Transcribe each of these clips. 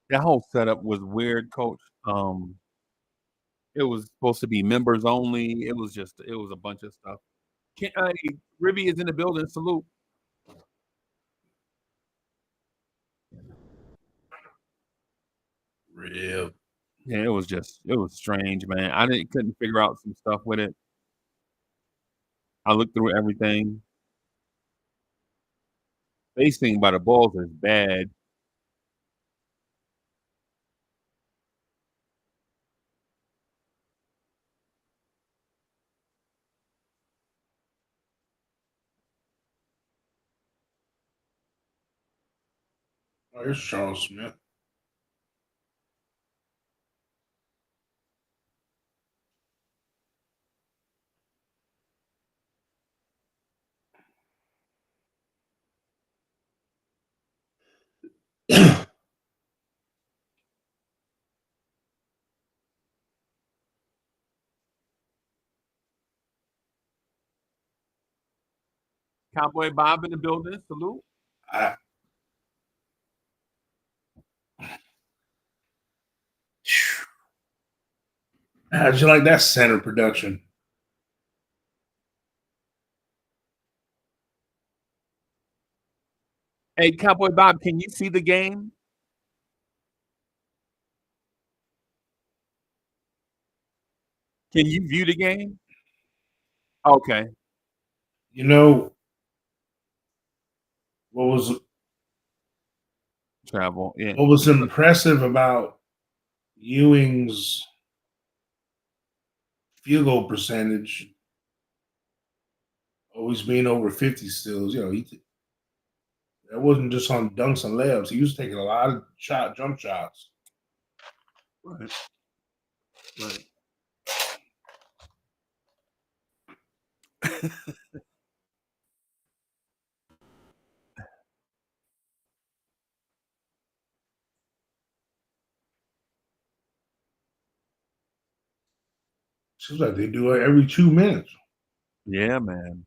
That whole setup was weird, coach. It was supposed to be members only. It was a bunch of stuff. Can Ribby is in the building. Salute. Real. Yeah, it was strange, man. I didn't couldn't figure out some stuff with it. I looked through everything. Spacing by the balls is bad. Oh, here's Charles Smith. Cowboy Bob in the building. Salute. I, how'd you like that center production? Hey, Cowboy Bob, can you see the game? Can you view the game? Okay. You know what was Travel. Yeah. what was impressive about Ewing's field goal percentage always being over 50 stills. That wasn't just on dunks and layups. He was taking a lot of jump shots. Right. Right. Seems like they do it every 2 minutes. Yeah, man.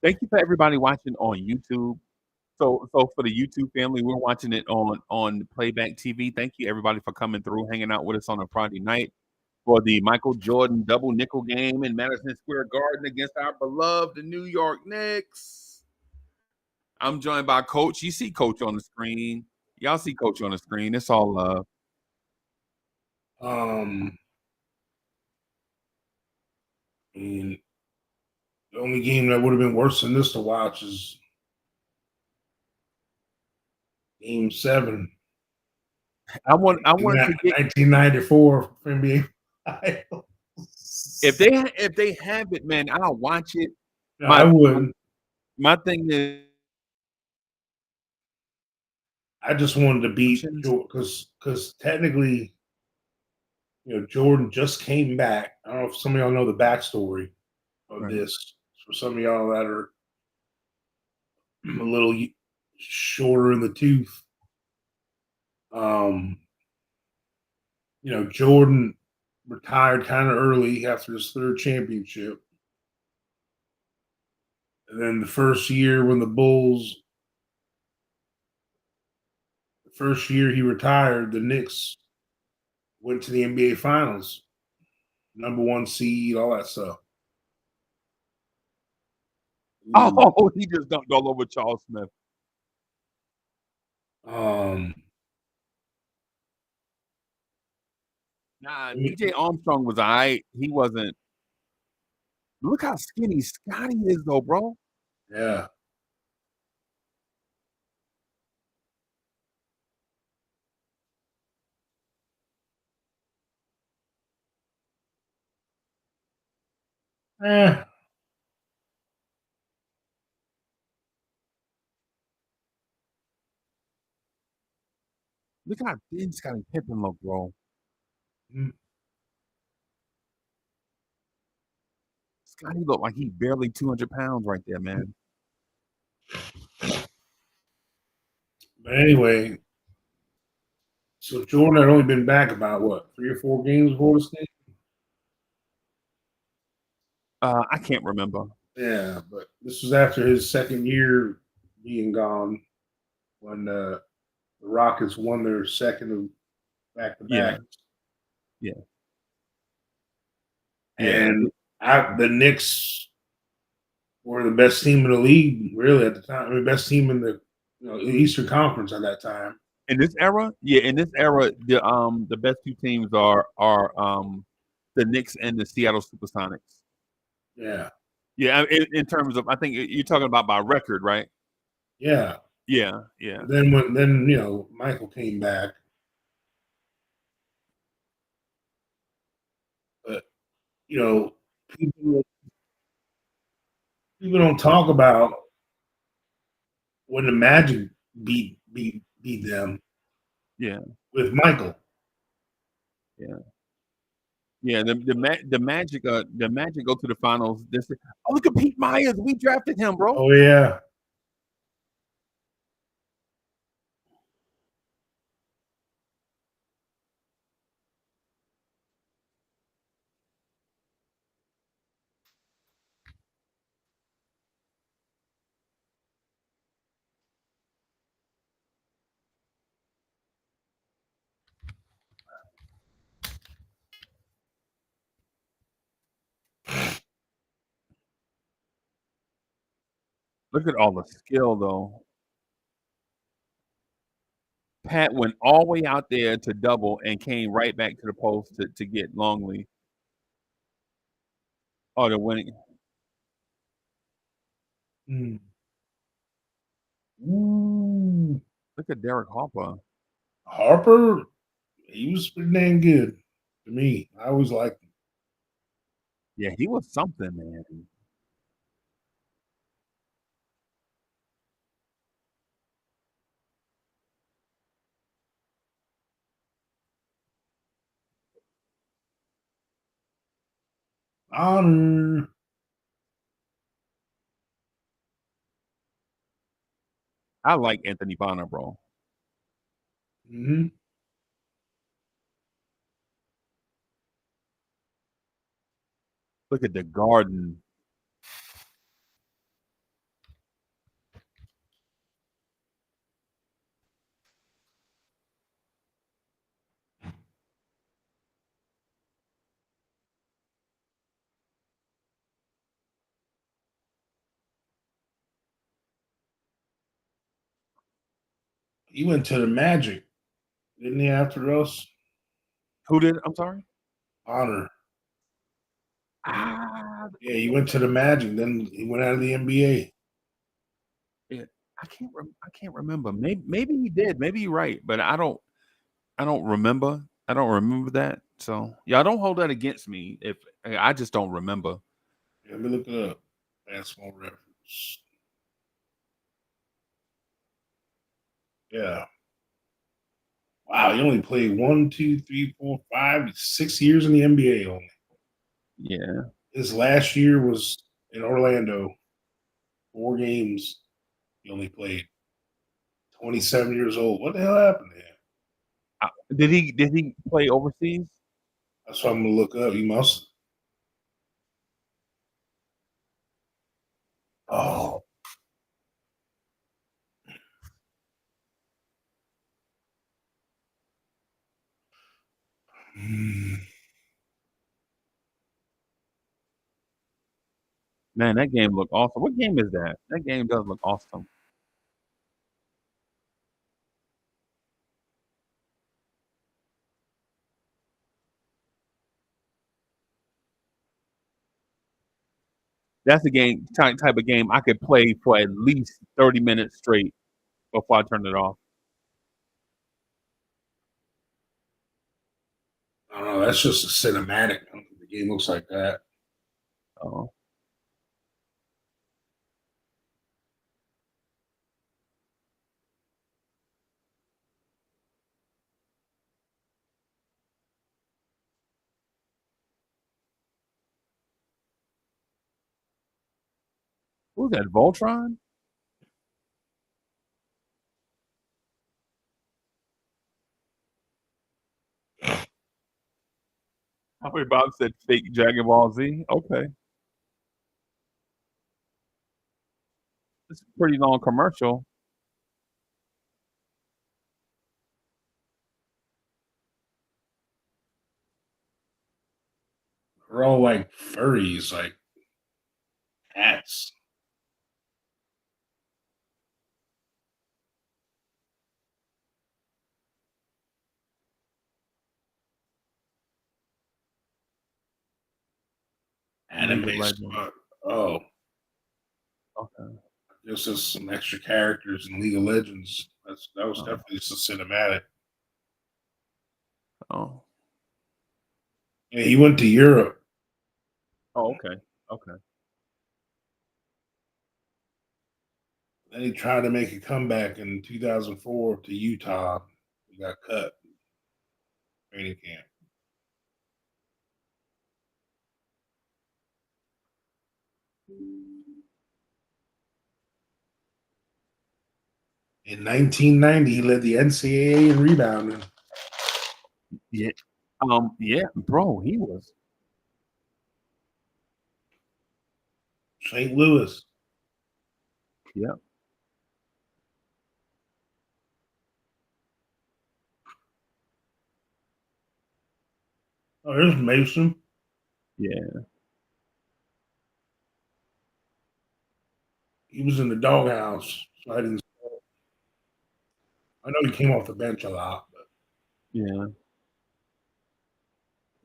Thank you for everybody watching on YouTube. So for the YouTube family, we're watching it on Playback TV. Thank you everybody for coming through, hanging out with us on a Friday night for the Michael Jordan double nickel game in Madison Square Garden against our beloved New York Knicks. I'm joined by Coach. You see Coach on the screen. Y'all see Coach on the screen. It's all love. Um, I mean, the only game that would have been worse than this to watch is Game 7, I want to get 1994 NBA Finals. if they have it, man, I'll watch it. No, I My wouldn't. my thing is I just wanted to beat Jordan because technically, Jordan just came back. I don't know if some of y'all know the backstory of right. this. For some of y'all that are a little shorter in the tooth, um, Jordan retired kind of early after his third championship. And then the first year he retired, the Knicks went to the NBA Finals, number one seed, all that stuff. Oh, he just dunked all over Charles Smith. Um, Nah, DJ Armstrong was all right. He wasn't. Look how skinny Scotty is, though, bro. yeah. Eh, Look how thin Scotty Pippen look, bro. God, he looked like he barely 200 pounds right there, man. But anyway, so Jordan had only been back about what 3 or 4 games before this game. I can't remember. Yeah, but this was after his second year being gone when the Rockets won their second of back to Yeah, back, yeah, yeah. and the Knicks were the best team in the league, really at the time. I mean, best team in the Eastern Conference at that time. In this era, yeah, in this era, the best two teams are the Knicks and the Seattle Supersonics. Yeah, Yeah, in terms of, I think you're talking about by record, right? yeah. Yeah, yeah, And then Michael came back, but you know people people don't talk about when the Magic beat them yeah, with Michael. yeah, yeah. The Magic go to the finals. This, oh, look at Pete Myers. We drafted him, bro. Oh yeah. Look at all the skill, though. Pat went all the way out there to double and came right back to the post to get Longley. Oh, the winning. Mm. Ooh. Look at Derek Harper. Harper, he was pretty dang good to me. I always liked him. Yeah, he was something, man. Honor. I like Anthony Bonner, bro. Mm-hmm. Look at the Garden. He went to the Magic, didn't he? After us, Who did? I'm sorry. Honor. Ah, Yeah, he went to the Magic. Then he went out of the NBA. yeah, I can't remember. Maybe he did. Maybe you're right, but I don't remember. I don't remember that. So y'all don't hold that against me if I just don't remember. Let me look it up. Basketball reference. Yeah. Wow, he only played 6 years in the NBA only. Yeah. His last year was in Orlando. 4 games he only played. 27 years old. What the hell happened to him? Did he play overseas? That's what I'm gonna look up. He must. Oh. Hmm. Man, that game looked awesome. What game is that? That game does look awesome. That's a game type of game I could play for at least 30 minutes straight before I turn it off. I don't know. That's just a cinematic. I don't think the game looks like that. Oh, Who's that? Voltron? I thought Bob said fake Dragon Ball Z. Okay, it's a pretty long commercial. They're all like furries, like hats. League of Anime Legends. Squad. Oh, Okay. this is some extra characters in League of Legends. That was Oh. definitely just a cinematic. Oh. Yeah, he went to Europe. Oh. Okay. Okay. Then he tried to make a comeback in 2004 to Utah. He got cut. Training camp. In 1990, he led the NCAA in rebounding. Yeah. Yeah, bro. He was. St. Louis. Yeah. Oh, there's Mason. Yeah. He was in the doghouse. So I didn't. I know he came off the bench a lot, but Yeah.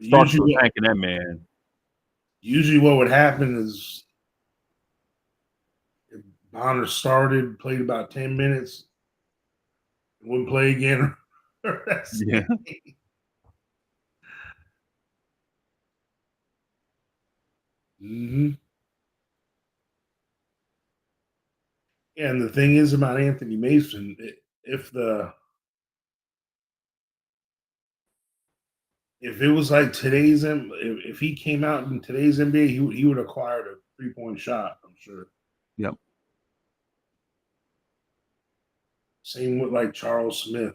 Starks usually was what hanking that man. usually what would happen is if Bonner started, played about 10 minutes, wouldn't play again. Yeah. Mm-hmm. Yeah, and the thing is about Anthony Mason, if the if it was like today's if he came out in today's NBA, he would acquire a 3-point shot. I'm sure. Yep. Same with like Charles Smith.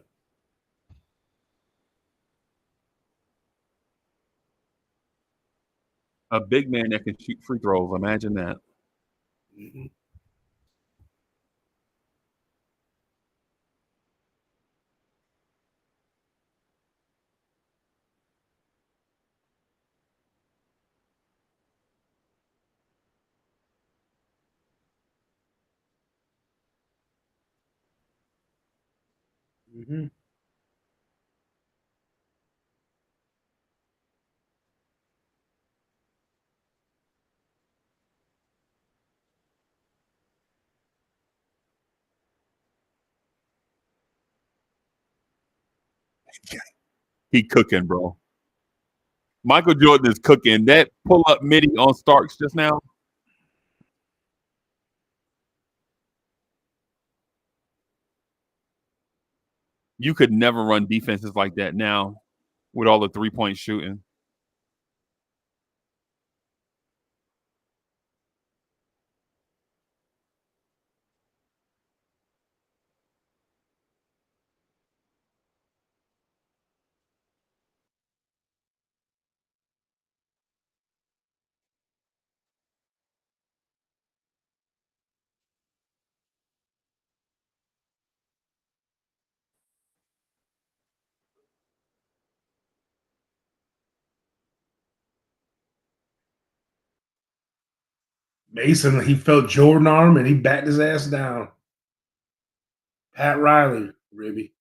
A big man that can shoot free throws. Imagine that. Mm-hmm. Mm-hmm. He cooking, bro. Michael Jordan is cooking. That pull up midi on Starks just now. You could never run defenses like that now with all the 3-point shooting. Mason, he felt Jordan arm and he backed his ass down. Pat Riley, Ribby,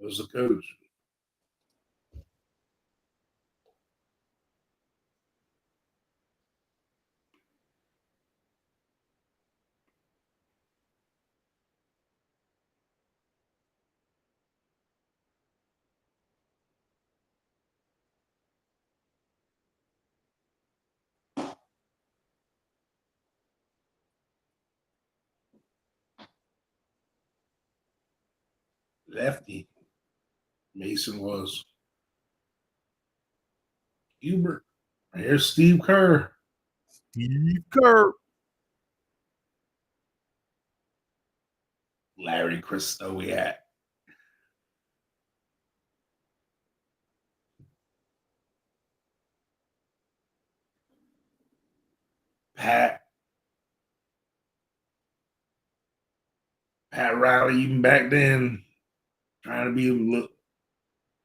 was the coach. Lefty. Mason was. Hubert. Here's Steve Kerr. Steve Kerr. Larry Christowiak. Pat Riley, even back then, trying to be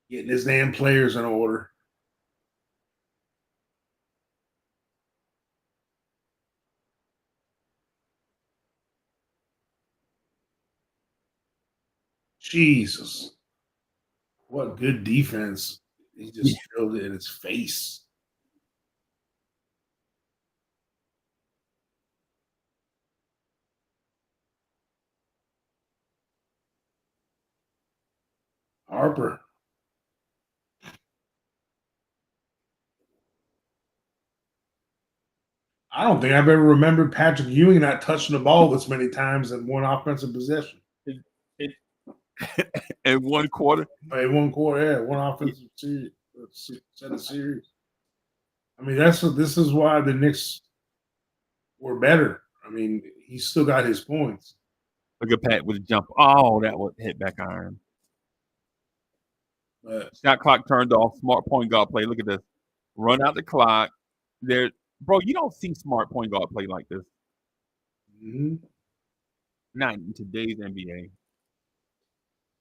getting his damn players in order. Jesus. What good defense. He just drilled it in his face. Harper. I don't think I've ever remembered Patrick Ewing not touching the ball this many times in one offensive possession. In one quarter? In one quarter, yeah, one offensive set of series. I mean, this is why the Knicks were better. I mean, he still got his points. Look at Pat with a jump. Oh, that would hit back iron. But shot clock turned off. Smart point guard play. Look at this. Run out the clock. There, bro. You don't see smart point guard play like this. Mm-hmm. Not in today's NBA.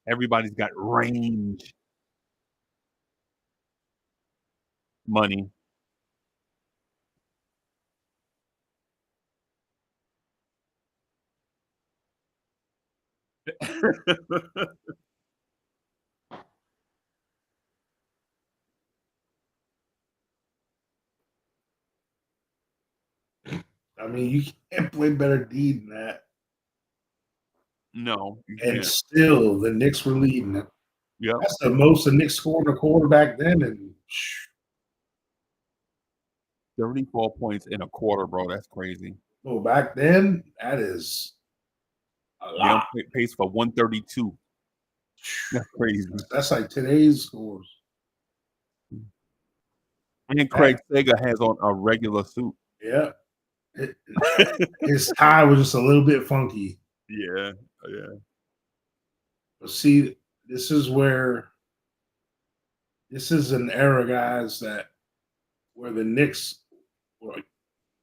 Everybody's got range, money. I mean, you can't play better D than that. No, you And can't. still, the Knicks were leading it. Yeah, That's the most the Knicks scored in a quarter back then. And 34 points in a quarter, bro. That's crazy. well, back then, that is a lot. Yeah, pace for 132. That's crazy. That's like today's scores. And Craig Sager has on a regular suit. Yeah. His tie was just a little bit funky. Yeah. But see, this is an era, guys, where the Knicks were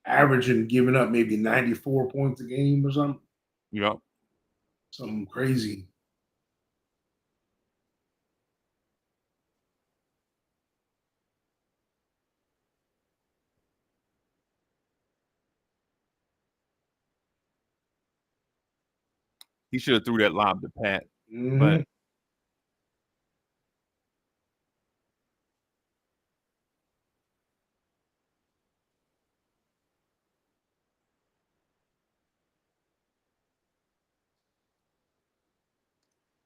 averaging giving up maybe 94 points a game or something. Yep. Something crazy. He should have threw that lob to Pat, Mm-hmm. but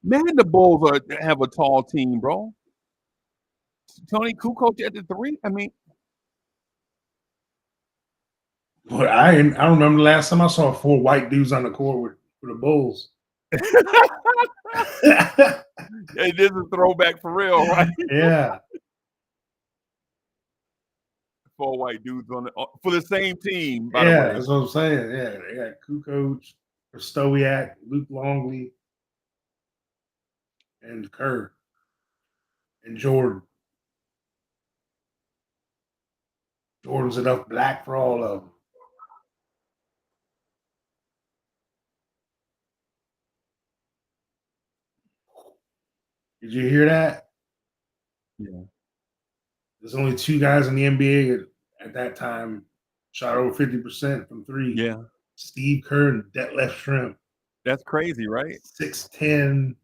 man, the Bulls have a tall team, bro. Tony Kukoc at the 3. I mean, But I don't remember the last time I saw 4 white dudes on the court with the Bulls. it is a throwback for real, right? Yeah. 4 white dudes for the same team, by the Yeah, way. that's what I'm saying. Yeah, they got Kukoc, Stowiak, Luke Longley, and Kerr, and Jordan. Jordan's enough black for all of them. Did you hear that? Yeah. There's only 2 guys in the NBA at that time shot over 50% from 3. Yeah. Steve Kerr and Detlef Schrempf. That's crazy, right? 6'10",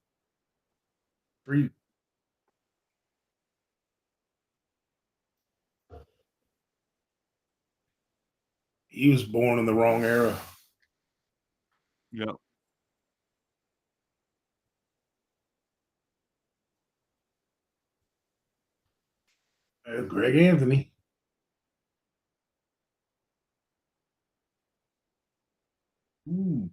3. He was born in the wrong era. Yeah. Greg Anthony. Ooh.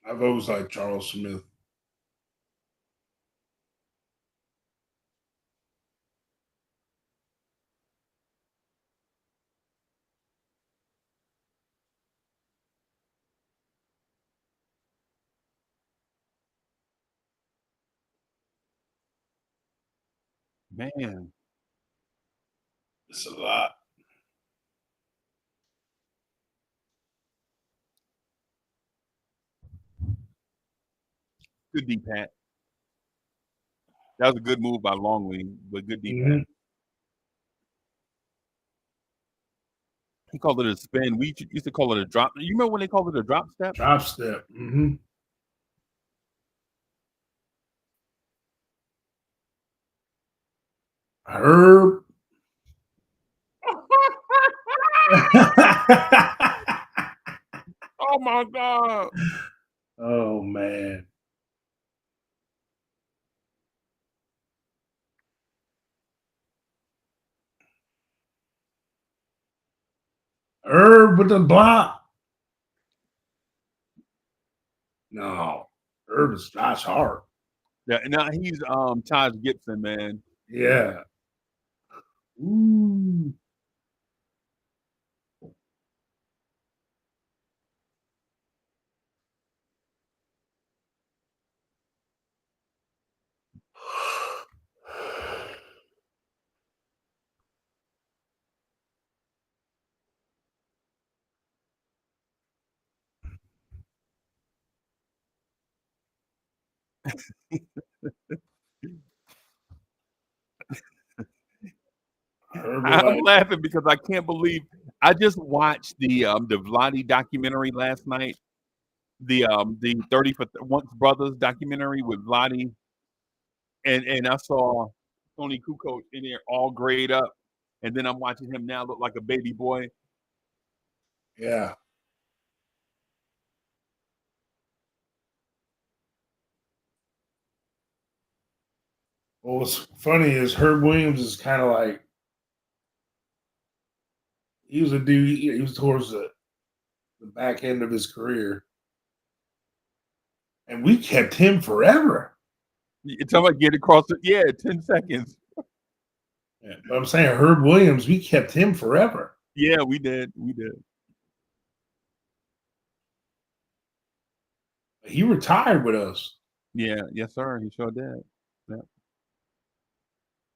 I've always liked Charles Smith. Man, It's a lot. good D Pat. That was a good move by Longley, but good D Pat. Mhm. He called it a spin. We used to call it a drop. You remember when they called it a drop step? Drop step. Herb. Oh my god! Oh man. Herb with the block. No. Herb is Josh Hart. Yeah, now he's Taj Gibson, man. Yeah. Ooh. Herb was I'm like, laughing because I can't believe I just watched the Vladi documentary last night. The 30 for Once Brothers documentary with Vladi, and I saw Tony Kukoc in there all grayed up, and then I'm watching him now look like a baby boy. yeah. Well, what's funny is Herb Williams is kind of like he was a dude. He was towards the back end of his career, and we kept him forever. You talking about get across it? Yeah, 10 seconds. Yeah, but I'm saying Herb Williams, we kept him forever. Yeah, we did. We did. He retired with us. Yeah, yes, sir. He sure did. Yeah.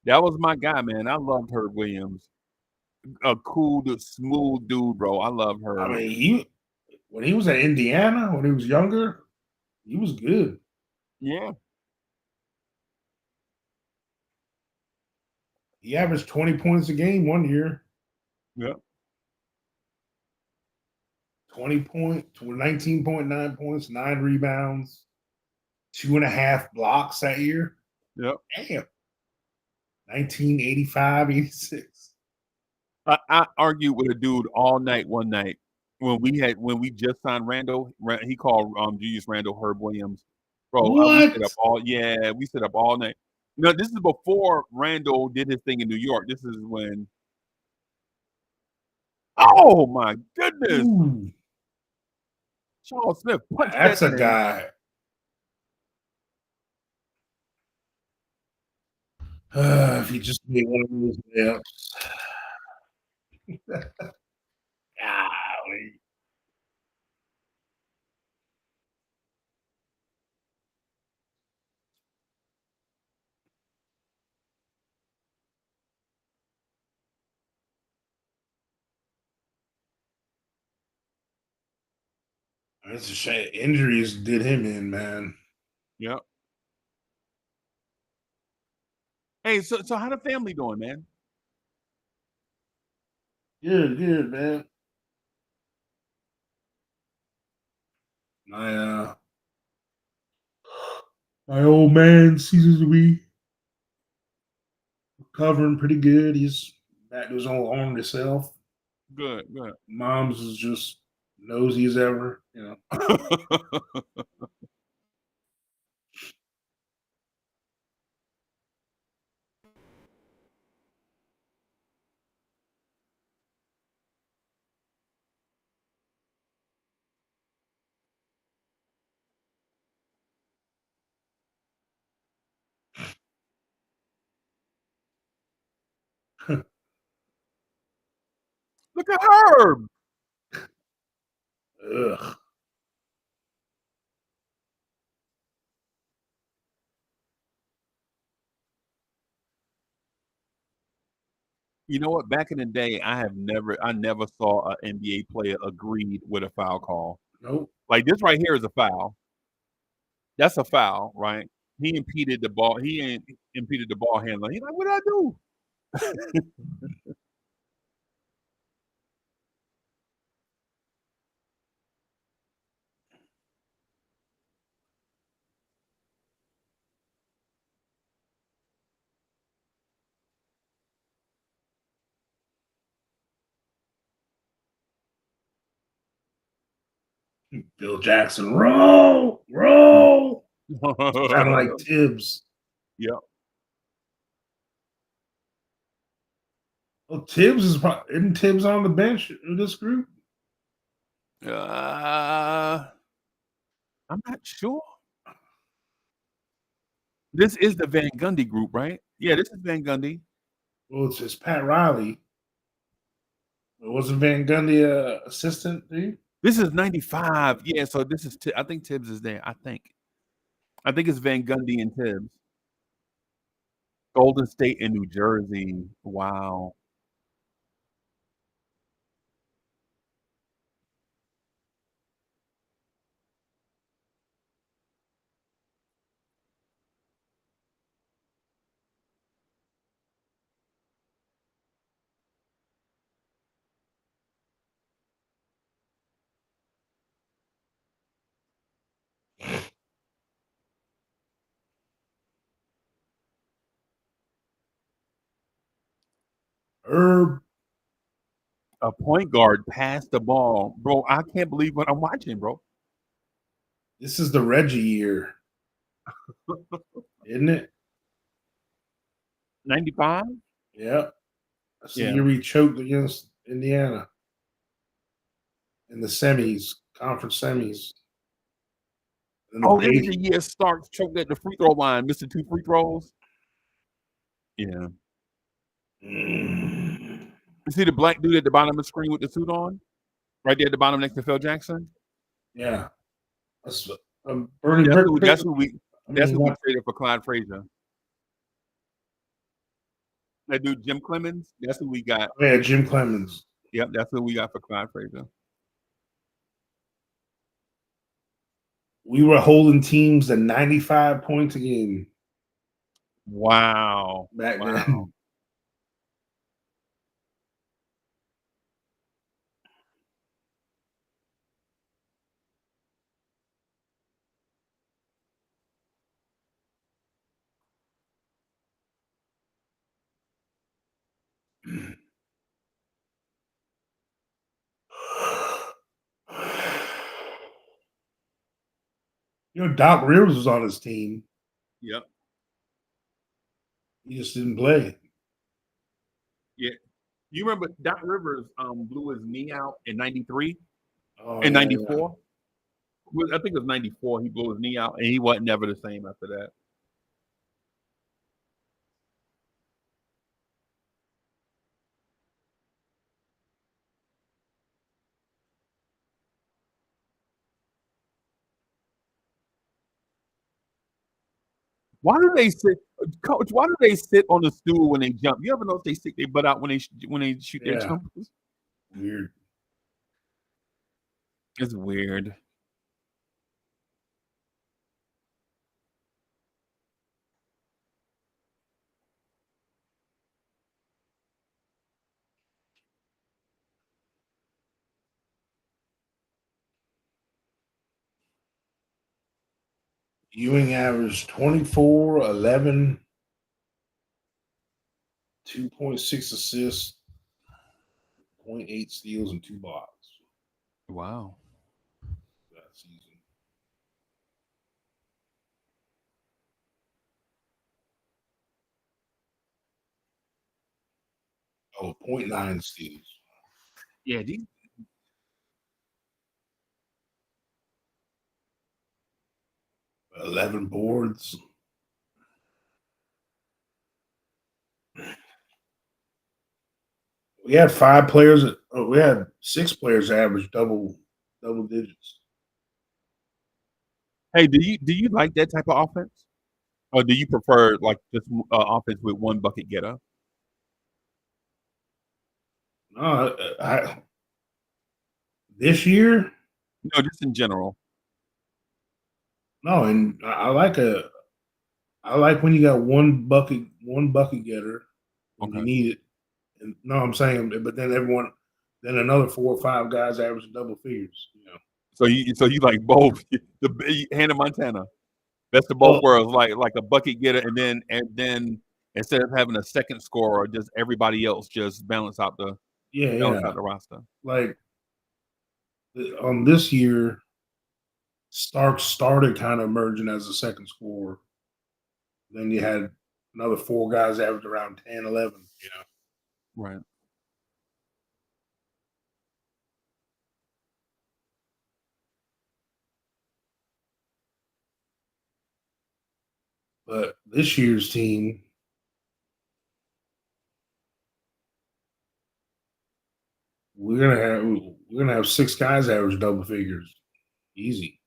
That was my guy, man. I loved Herb Williams. A cool, smooth dude, bro. I love I Herb. mean, he when he was at Indiana when he was younger, he was good. Yeah, He averaged 20 points a game one year. yeah, 19.9 points, 9 rebounds, 2.5 blocks that year. yeah. Damn. 1985, 86. I argued with a dude all night one night when we just signed Randall. He called Julius Randall Herb Williams. Bro, we What? sit up all we sit up all night. No, this is before Randall did his thing in New York. This is when oh my goodness, Ooh, Charles Smith punched that that's a thing. guy. If he just made one of those layups. Golly. It's a shame. Injuries did him in, man. Yeah. Hey, so how the family doing, man? Good, good, man. My my old man seems to be recovering pretty good. He's back to his own arm himself. Good, good. Mom's is just nosy as ever, you know. Look at Herb. Ugh. You know what? Back in the day, I never saw an NBA player agreed with a foul call. Nope. Like this right here is a foul. That's a foul, right? He impeded the ball. Impeded the ball handler. He's like, "What did I do?" Bill Jackson, roll, roll. Sounded like Tibbs. Yeah. Well, Tibbs isn't Tibbs on the bench in this group? I'm not sure. This is the Van Gundy group, right? Yeah, this is Van Gundy. Well, it's Pat Riley. Wasn't Van Gundy a assistant, dude? This is 95. Yeah, so this is I think Tibbs is there. I think it's Van Gundy and Tibbs. Golden State and New Jersey. Wow. Herb. A point guard passed the ball. Bro, I can't believe what I'm watching, bro. This is the Reggie year, isn't it? 95? Yeah. That's the Yeah. year we choked against Indiana in the semis, conference semis. Oh, this is the year Starks choked at the free throw line, missing 2 free throws. Yeah. Mm. You see the black dude at the bottom of the screen with the suit on? Right there at the bottom next to Phil Jackson? Yeah. That's Bernie That's who we traded for Clyde Frazier. That dude Jim Clemens, that's who we got. Yeah, Jim Clemens. Yep, that's who we got for Clyde Frazier. We were holding teams to 95 points a game. Wow. Back then. You know, Doc Rivers was on his team. Yep. He just didn't play. Yeah. You remember Doc Rivers blew his knee out in 93? In 94? Yeah. I think it was 94. He blew his knee out, and he wasn't never the same after that. Why do they sit, Coach? Why do they sit on the stool when they jump? You ever notice they stick their butt out when they shoot their jumpers? Weird. It's weird. Ewing averaged 24, 11, 2.6 assists, 0.8 steals, and 2 blocks. Wow. That season. Oh, 0.9 steals. Yeah, 11 boards. We had 5 players. We had 6 players average double digits. Hey, do you like that type of offense, or do you prefer like just offense with one bucket getter? No, this year, No, just in general. no, and I like when you got one bucket getter when you Okay. need it. And no, I'm saying, but then another 4 or 5 guys average double figures. So you like both the Hannah Montana. Best of both Well, worlds, like a bucket getter, and then instead of having a second scorer, just everybody else just yeah, balance yeah. out the roster. Like this year, Stark started kind of emerging as a second scorer. Then you had another 4 guys average around 10, 11. Right. But this year's team, we're gonna have 6 guys average double figures, easy.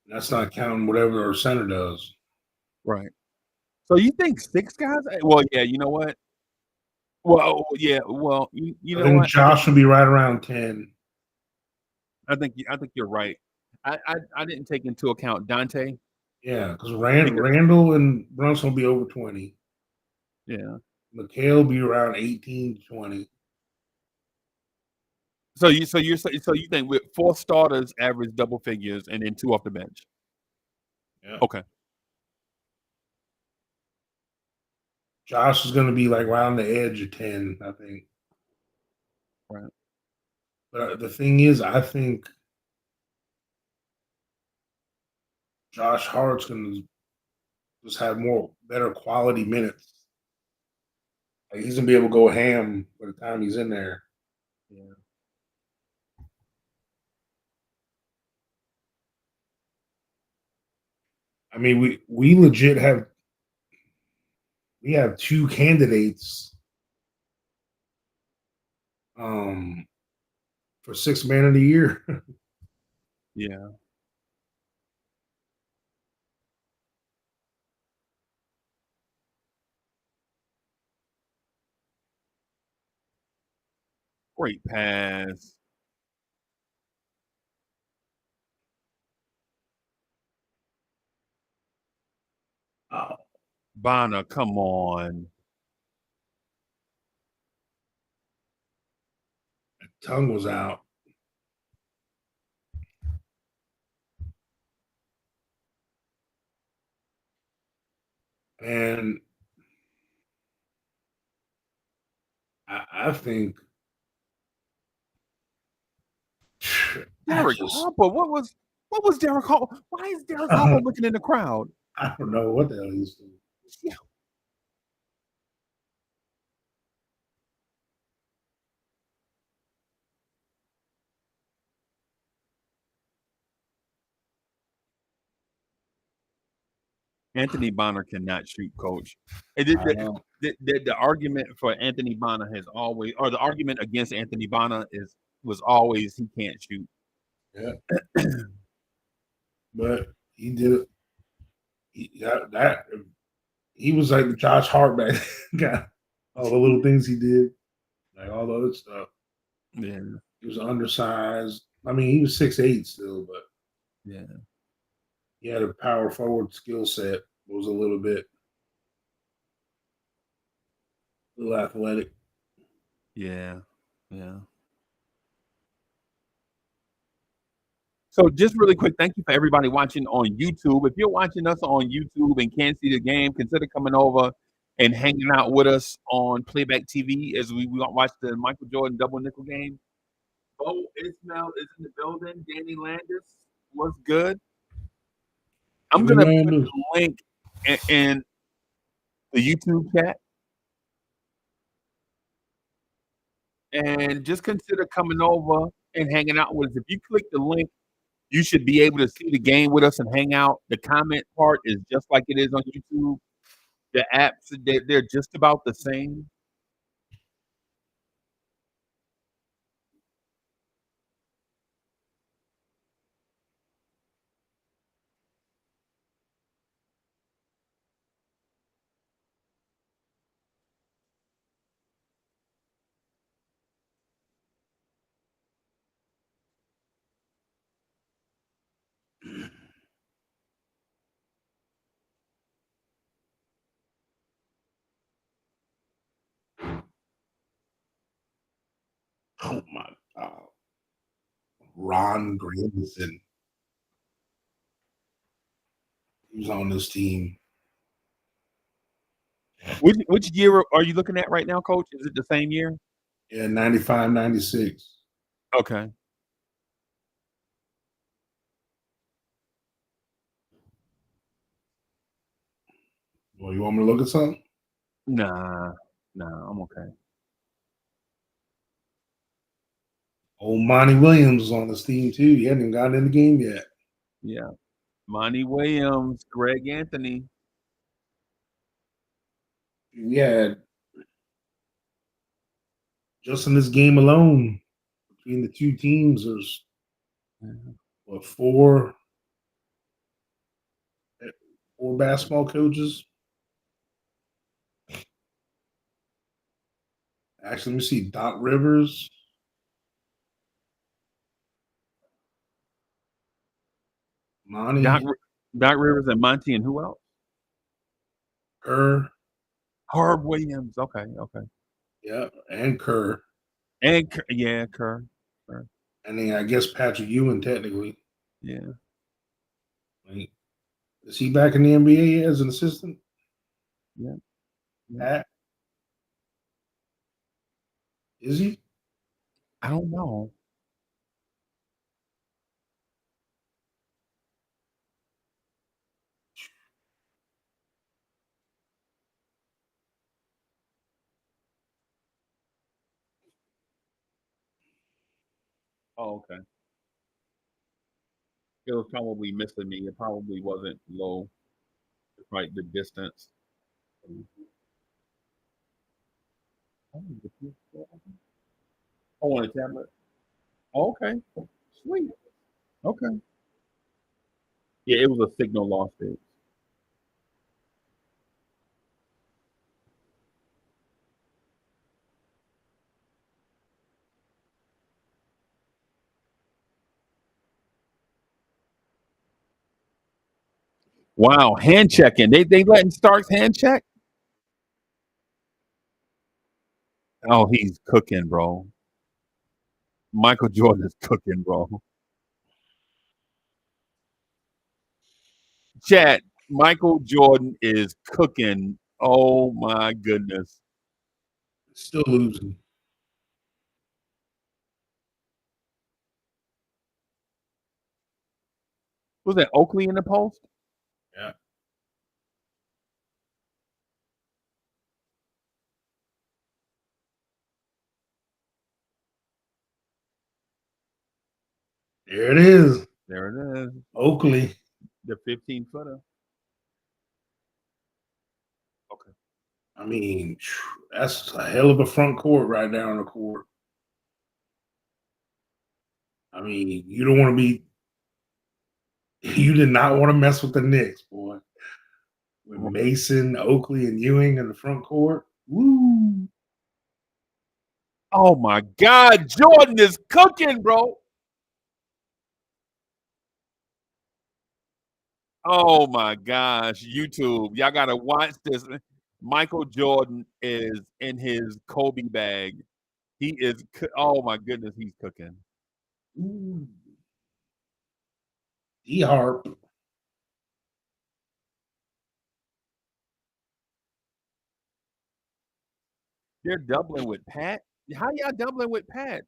That's not counting whatever our center does. Right. So you think 6 guys? Well, yeah, you know what? Well, yeah, well, you I know think what? Josh will be right around 10. I think you're right. I didn't take into account Dante Yeah, because because Randall and Brunson will be over 20. yeah. McHale will be around 18 to 20. So you think with 4 starters average double figures and then 2 off the bench? Yeah. Okay. Josh is going to be like around the edge of 10, I think. Right. But the thing is, I think Josh Hart's going to just have better quality minutes. Like he's going to be able to go ham by the time he's in there. Yeah. I mean, we legit have 2 candidates um, for 6 man of the year. Yeah. Great pass. Oh, Bonner, come on. tongue was out, and I think I Derek just Harper. What was Derek Harper? Why is Derek Harper looking in the crowd? I don't know what the hell he's doing. Yeah. Anthony Bonner cannot shoot, coach. And I know. the argument for Anthony Bonner has always, or the argument against Anthony Bonner was always he can't shoot. Yeah, but he did it. He was like the Josh Hart back. Got all the little things he did, like all the other stuff. Yeah, He was undersized. I mean, he was 6'8" still, but yeah, he had a power forward skill set. Was a little athletic. yeah, yeah. So just really quick, thank you for everybody watching on YouTube. If you're watching us on YouTube and can't see the game, consider coming over and hanging out with us on Playback TV as we watch the Michael Jordan double nickel game. Bo Ismail is in the building. Danny Landis was good. I'm Danny gonna put Landis. the link in the YouTube chat and just consider coming over and hanging out with us. If you click the link, you should be able to see the game with us and hang out. The comment part is just like it is on YouTube. The apps, they're just about the same. Oh my God. Ron Grandison. He was on this team. Which year are you looking at right now, Coach? Is it the same year? Yeah, 95, 96. Okay. Well, you want me to look at something? Nah, nah, I'm okay. Old Monty Williams was on this team too. He hadn't even gotten in the game yet. Yeah. Monty Williams, Greg Anthony. Yeah, just in this game alone, between the two teams, there's Mhm. what four basketball coaches. Actually, let me see. Doc Rivers, Doc Monty, Doc Rivers and Monty and who else? Kerr, Herb Williams. Okay, okay. yeah, and Kerr, And yeah, Kerr. Kerr. and then I guess Patrick Ewing technically. Yeah, Like, is he back in the NBA as an assistant? yeah, yeah. Pat, is he? I don't know. Oh, okay. It was probably missing me. It probably wasn't low, right? The distance. Oh, the PS4. Oh, on a tablet. Oh, okay, sweet. Okay. Yeah, it was a signal loss fix. Wow, hand checking. They letting Starks hand check. Oh, he's cooking, bro. Michael Jordan is cooking, bro. Chat. Michael Jordan is cooking. Oh my goodness. Still losing. Was that Oakley in the post? Yeah, there it is. There it is. Oakley. The 15 footer. Okay. I mean, that's a hell of a front court right down the court. I mean, you don't want to be. You did not want to mess with the Knicks, boy. With Mason, Oakley, and Ewing in the front court. Woo! Oh my God, Jordan is cooking, bro. Oh my gosh, YouTube, y'all gotta watch this. Michael Jordan is in his Kobe bag. He is. Oh my goodness, he's cooking. Ooh. D Harp. They're doubling with Pat. How y'all doubling with Pat,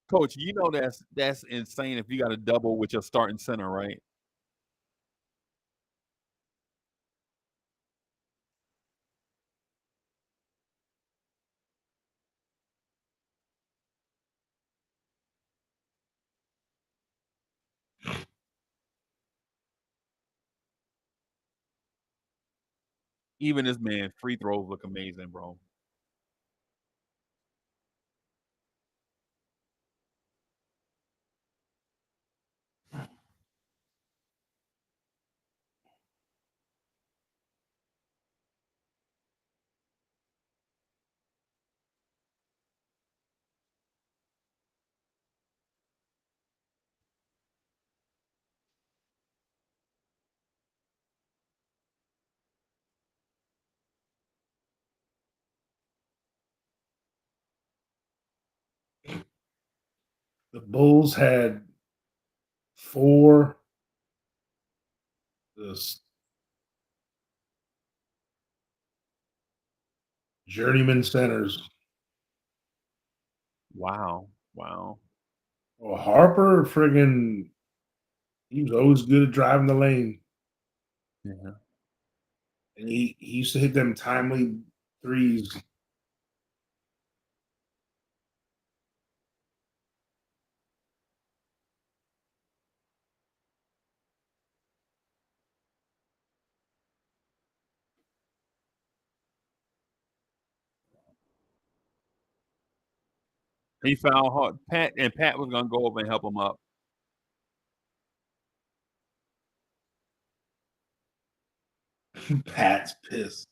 Coach? You know that's insane. If you got to double with your starting center, right? Even this man free throws look amazing, bro. The Bulls had four this journeyman centers. Wow. Wow. Well, Harper, friggin', he was always good at driving the lane, Yeah. and he used to hit them timely threes. He found hard. Pat was gonna go over and help him up. Pat's pissed.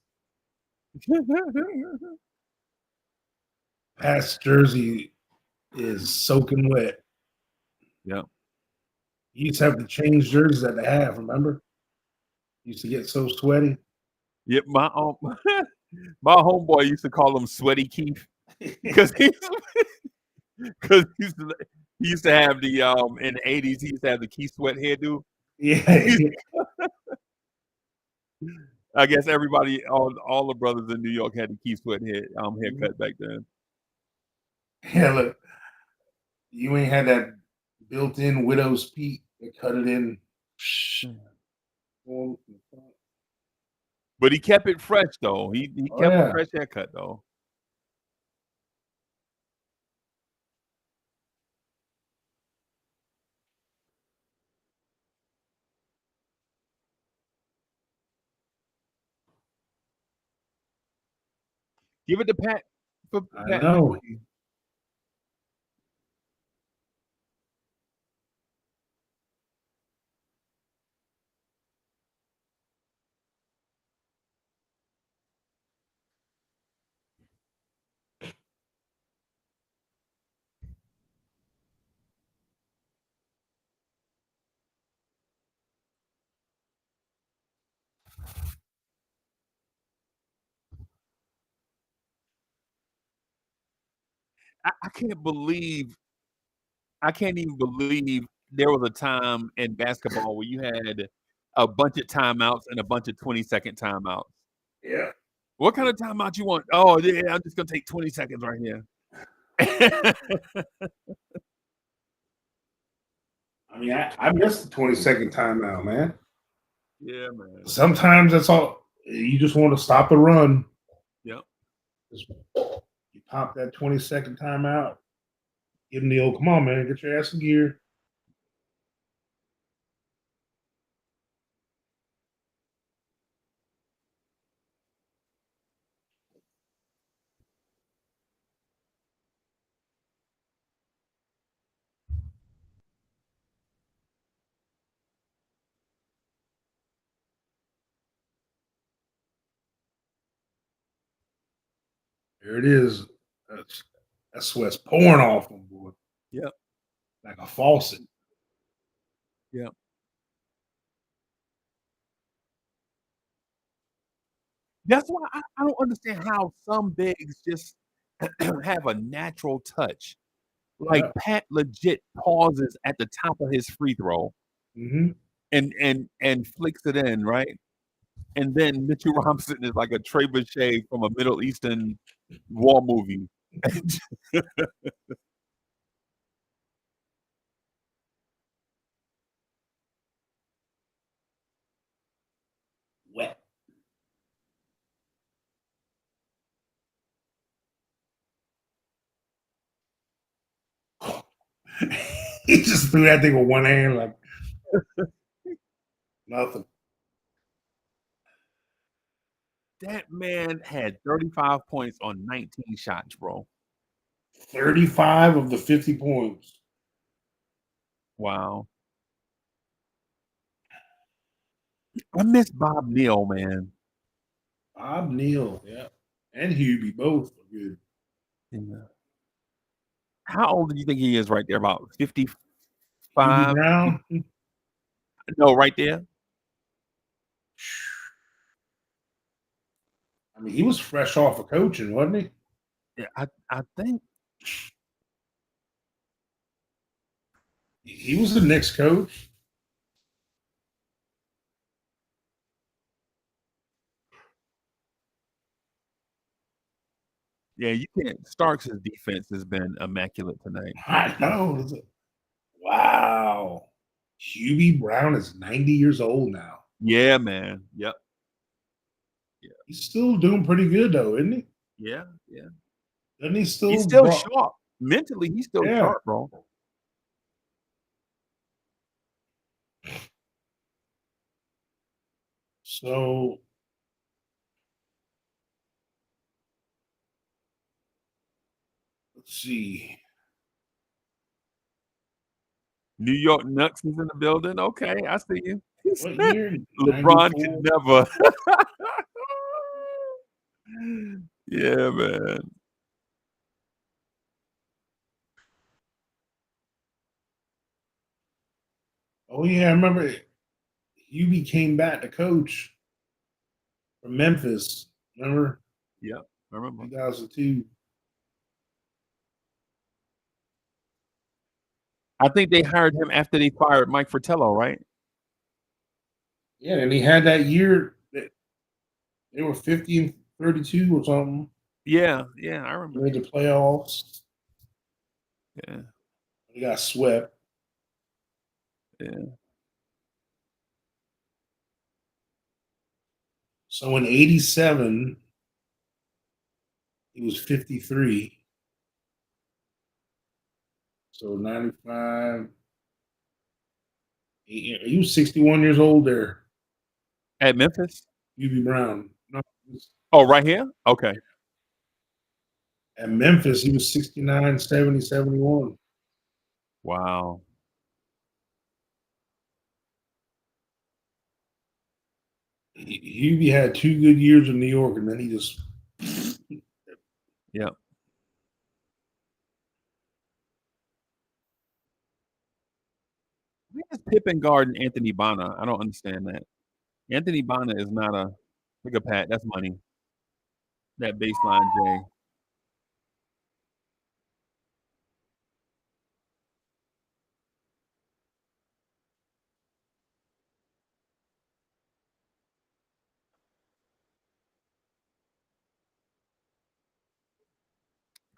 Pat's jersey is soaking wet. Yeah. You used to have to change jerseys at the half, remember? Used to get so sweaty. Yep, my homeboy used to call him Sweaty Keith because he used to have the in the 80s he used to have the Keith Sweat hairdo. Yeah. I guess everybody, all the brothers in New York had the Keith Sweat haircut back then. Yeah, look, you ain't had that built-in widow's peak that cut it in. Oh But he kept it fresh though. He kept a yeah. fresh haircut though. Give it to Pat for I Pat know. McAfee. I can't believe I can't even believe there was a time in basketball where you had a bunch of timeouts and a bunch of 20-second timeouts. Yeah. What kind of timeout you want? Oh, yeah, I'm just gonna take 20 seconds right here. I mean, I missed the 20-second timeout, man. Yeah, man. Sometimes that's all you just want to stop the run. Yep. Just, you pop that 20-second timeout, give them the old, come on, man, get your ass in gear. There it is. That sweat's pouring off them, boy, Yep. like a faucet. Yep. That's why I don't understand how some bigs just have a natural touch. Like Yeah. Pat legit pauses at the top of his free throw Mm-hmm. and flicks it in, right? And then Mitchell Robinson is like a trebuchet from a Middle Eastern war movie. Wet. He just threw that thing with one hand like nothing. That man had 35 points on 19 shots, bro. 35 of the 50 points. Wow. I miss Bob Neal, man. Bob Neal, yeah, and Hubie both are good. Yeah. How old do you think he is right there? About Hubie 55? Brown, No, right there. I mean, he was fresh off of coaching, wasn't he? Yeah, I think He was the Knicks coach. Yeah, you can't. Starks' defense has been immaculate tonight. I know. Wow. Hubie Brown is 90 years old now. Yeah, man. Yep. Yeah. He's still doing pretty good though, isn't he? Yeah. Yeah. Doesn't he He's still still brought? sharp. Mentally, he's still Yeah. sharp, bro. So let's see. New York Knicks is in the building. Okay, I see you. What year? LeBron 94. could never. Yeah, man. Oh yeah, I remember Hubie came back to coach from Memphis. Remember Yep, I remember. 2002. I think they hired him after they fired Mike Fratello, right? Yeah, and he had that year that they were 50 and 32 or something. Yeah, yeah, I They remember made that. the playoffs. Yeah, They got swept. yeah. So in 87, he was 53. So 95. He was 61 years old there. At Memphis? Hubie Brown. No, Oh, right here? Okay. at Memphis, he was 69, 70, 71. Wow. Hubie had 2 good years in New York, and then he just Yep. Why is Pippen guarding Anthony Bonner? I don't understand that. Anthony Bonner is not a look at Pat. That's money. That baseline J.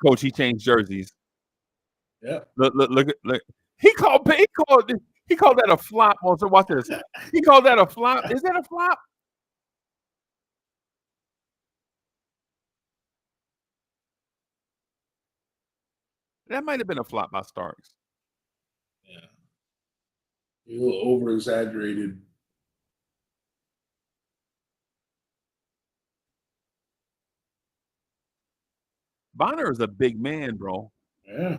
Coach, he changed jerseys. yeah. Look. He called that a flop. Also, watch this. He called that a flop. Is that a flop? That might have been a flop by Starks. Yeah. A little over exaggerated. Bonner is a big man, bro. Yeah.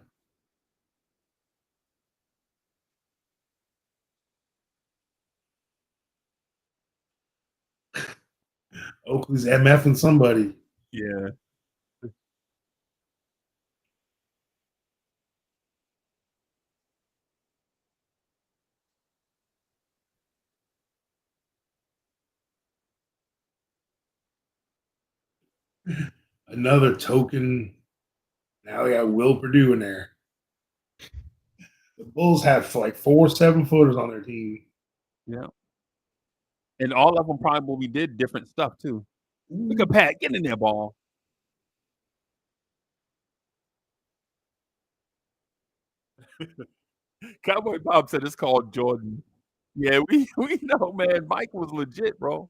Oakley's MFing somebody. Yeah. Another token. Now we got Will Purdue in there. The Bulls have like 4 7-footers on their team. Yeah. And all of them probably did different stuff too. Look Ooh. at Pat. Get in there, ball. Cowboy Bob said it's called Jordan. Yeah, we know, man. Mike was legit, bro.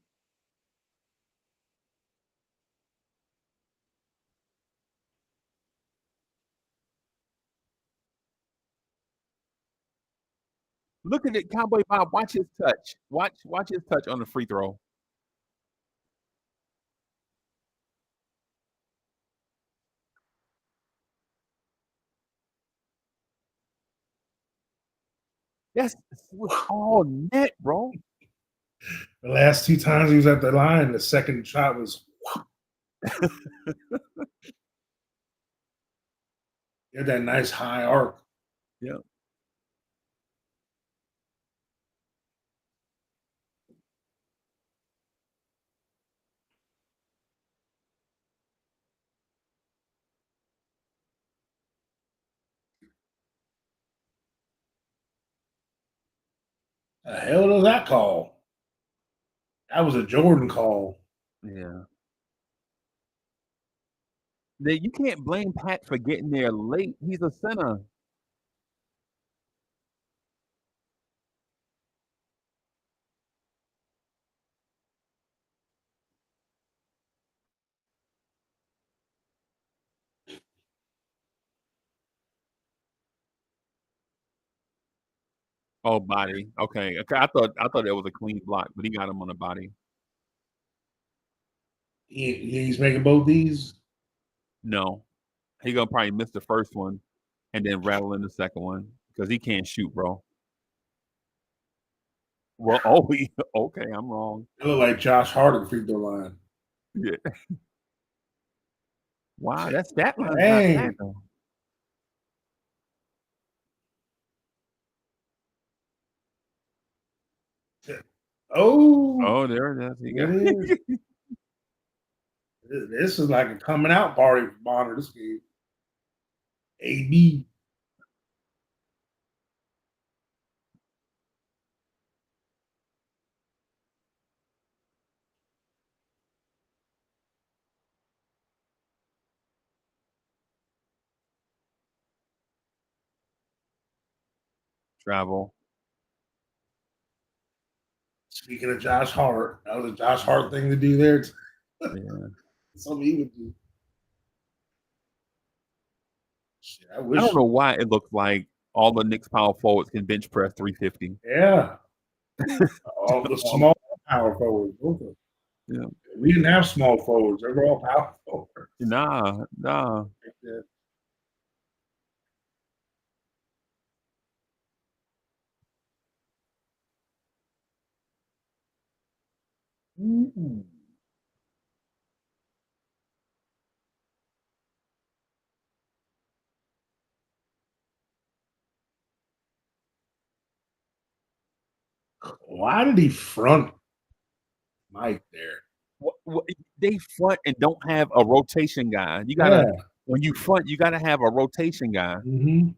Look at it, Cowboy Bob. Watch his touch. Watch his touch on the free throw. That's was all net, bro. The last 2 times he was at the line, the second shot was he had that nice high arc. Yeah. The hell does that call? That was a Jordan call. Yeah. You can't blame Pat for getting there late. He's a center. Oh, body. Okay. Okay. I thought that was a clean block, but he got him on the body. He's making both these. No. He gonna probably miss the first one and then rattle in the second one because he can't shoot, bro. Well, oh, okay, I'm wrong. It looked like Josh Hart free throw line. Yeah. Wow, that stat line's not bad Dang. though. Oh, Oh, there it is. He it got is. This is like a coming out party for Bonner this game. AB. travel. Speaking of Josh Hart, that was a Josh Hart thing to do there. Yeah. Something he would do. Shit, I I wish. don't know why it looks like all the Knicks power forwards can bench press 350. Yeah. All the small power forwards. Both of them. Yeah. We didn't have small forwards. They were all power forwards. Nah. Like that. Mm. Why did he front Mike there? They front and don't have a rotation guy. You gotta Yeah. when you front, you gotta have a rotation guy. Mm-hmm.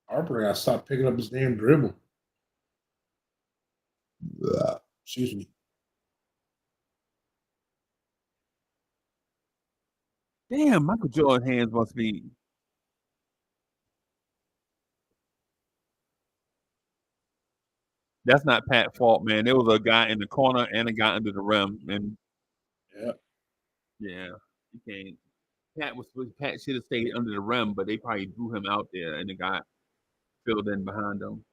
Harper got to stop picking up his damn dribble. Excuse me. Damn, Michael Jordan hands must be. That's not Pat's fault, man. There was a guy in the corner and a guy under the rim, and Yeah. yeah, you can't. Pat should have stayed under the rim, but they probably drew him out there, and the guy filled in behind him.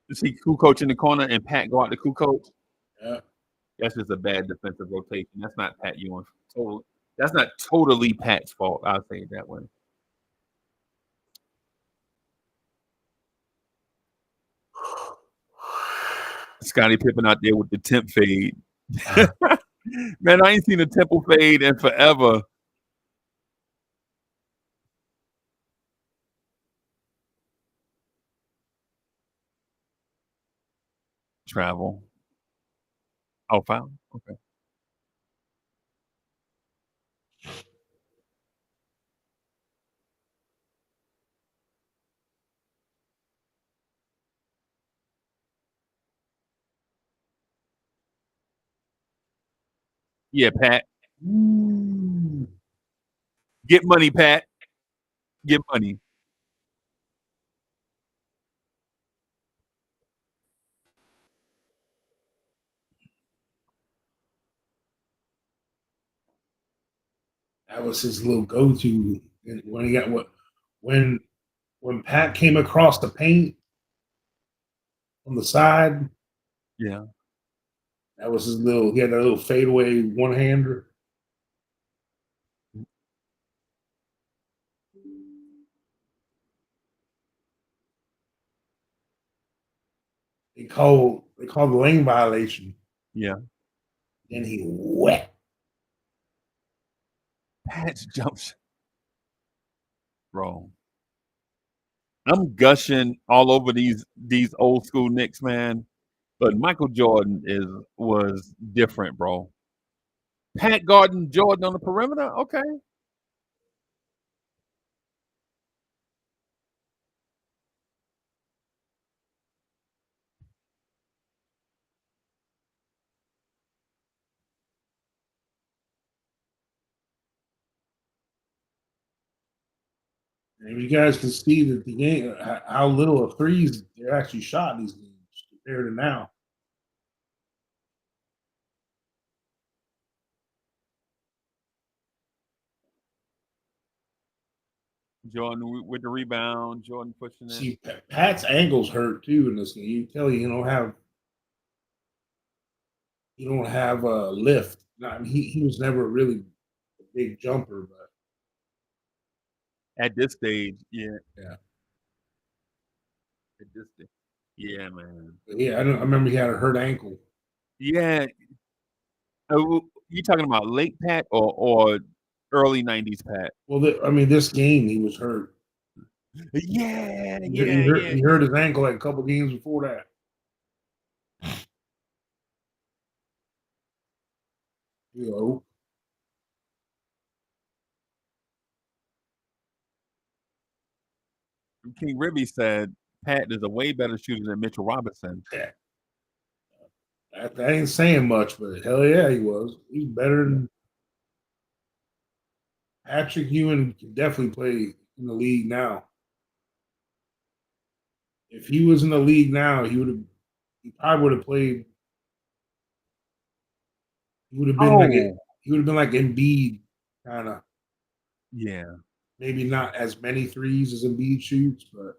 You see Kukoc in the corner and Pat go out to Kukoc. Yeah. That's just a bad defensive rotation. That's not Pat Ewing. Total. That's not totally Pat's fault. I'll say it that way. Scottie Pippen out there with the temp fade. Man, I ain't seen a temple fade in forever. Travel. Oh, foul. Okay. Yeah, Pat. Get money, Pat. Get money. That was his little go-to when he got what when Pat came across the paint on the side. Yeah. That was his little. He had that little fadeaway one-hander. They called the lane violation. Yeah. Then he wet. Pat's jumps. Bro. I'm gushing all over these old school Knicks, man. But Michael Jordan was different, bro. Pat guarding Jordan on the perimeter, okay. And you guys can see that the game, how little of threes they're actually shot in these games compared to now. Jordan with the rebound. Jordan pushing it. See, Pat's ankles hurt too in this game. You tell you don't have a lift. I mean, he was never really a big jumper, but At this stage, yeah. yeah, At this stage, yeah, man. but yeah. I remember he had a hurt ankle. Yeah. You talking about late Pat or early '90s Pat? Well, I mean, this game he was hurt. Yeah, He, yeah, yeah, he hurt his ankle like a couple games before that. You know, King Ribby said Pat is a way better shooter than Mitchell Robinson. yeah. That ain't saying much, but hell yeah, he was. He's better than Patrick Ewing. Can definitely play in the league now. If he was in the league now, he probably would have played. He would have been like Oh, he would have been like Embiid, kind of. yeah. Maybe not as many threes as Embiid shoots, but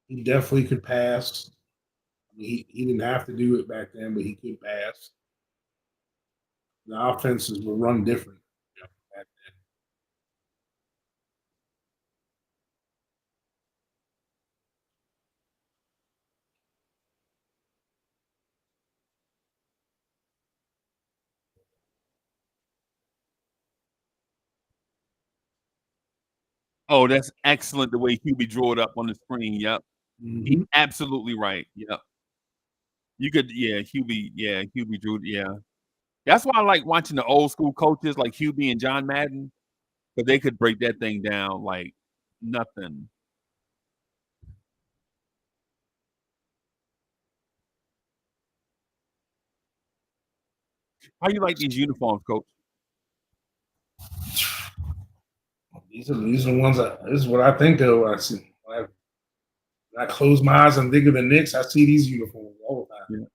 he definitely could pass. I mean, he didn't have to do it back then, but he could pass. The offenses were run different back then. Oh, that's excellent the way Hubie drew it up on the screen. Yep. He Mm-hmm. absolutely right. Yep. You could, Hubie drew, yeah. That's why I like watching the old school coaches like Hubie and John Madden, because they could break that thing down like nothing. How you like these uniforms, coach? These are the ones that this is what I think of. When I close my eyes and think of the Knicks, I see these uniforms all the time. Yeah.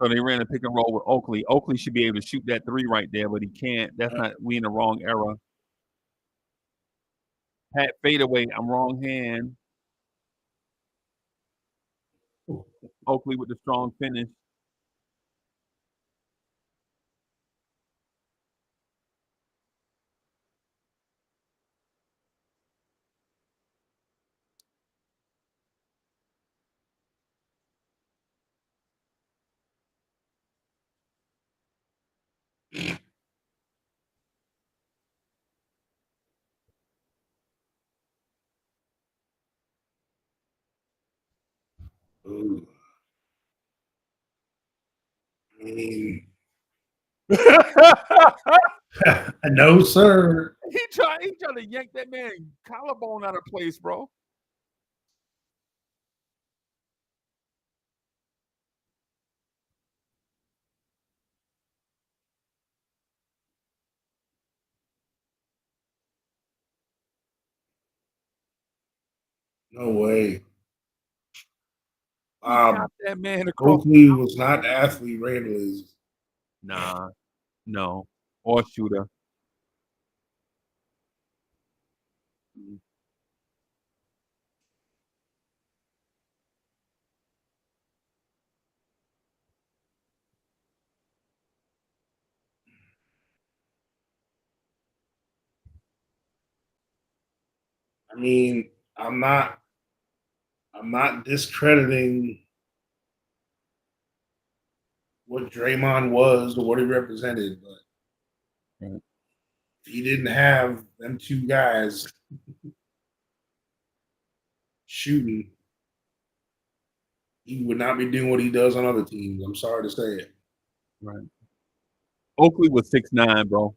So they ran a pick and roll with Oakley. Oakley should be able to shoot that three right there, but he can't. That's not. We in the wrong era. Pat fadeaway. I'm wrong hand. Oakley with the strong finish. Ooh. I mean, no, sir. He trying to yank that man collarbone out of place, bro. No way. He chopped that man across the Oakley was not the collarbone. athlete Randall is. Nah, no. Or shooter. I mean, I'm not discrediting what Draymond was or what he represented, but Right. if he didn't have them two guys shooting, he would not be doing what he does on other teams. I'm sorry to say it. Right. Oakley was 6'9", bro.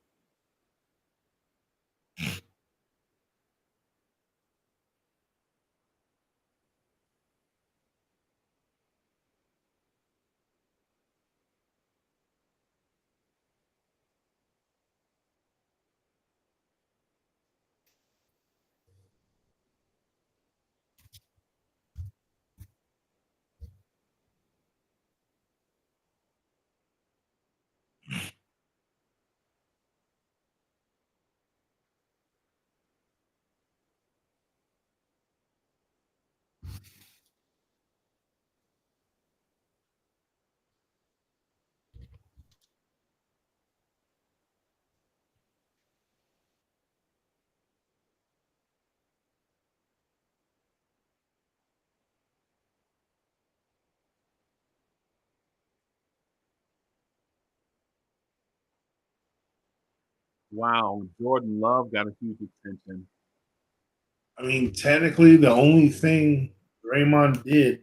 Wow, Jordan Love got a huge extension. I mean, technically, the only thing Draymond did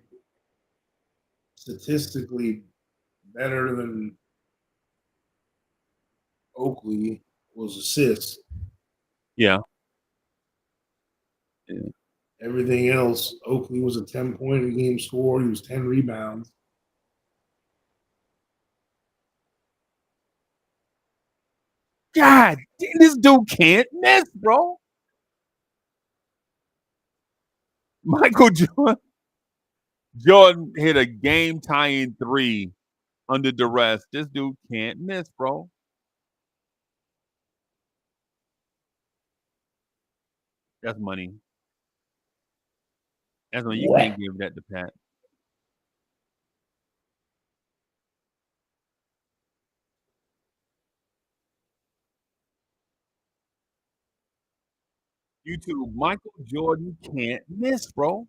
statistically better than Oakley was assists. Yeah. Yeah. Everything else, Oakley was a 10-point a game scorer. He was 10 rebounds. God, this dude can't miss, bro. Michael Jordan hit a game tying three under duress. This dude can't miss, bro. That's money. That's money. You What? can't give that to Pat. YouTube, Michael Jordan can't miss, bro.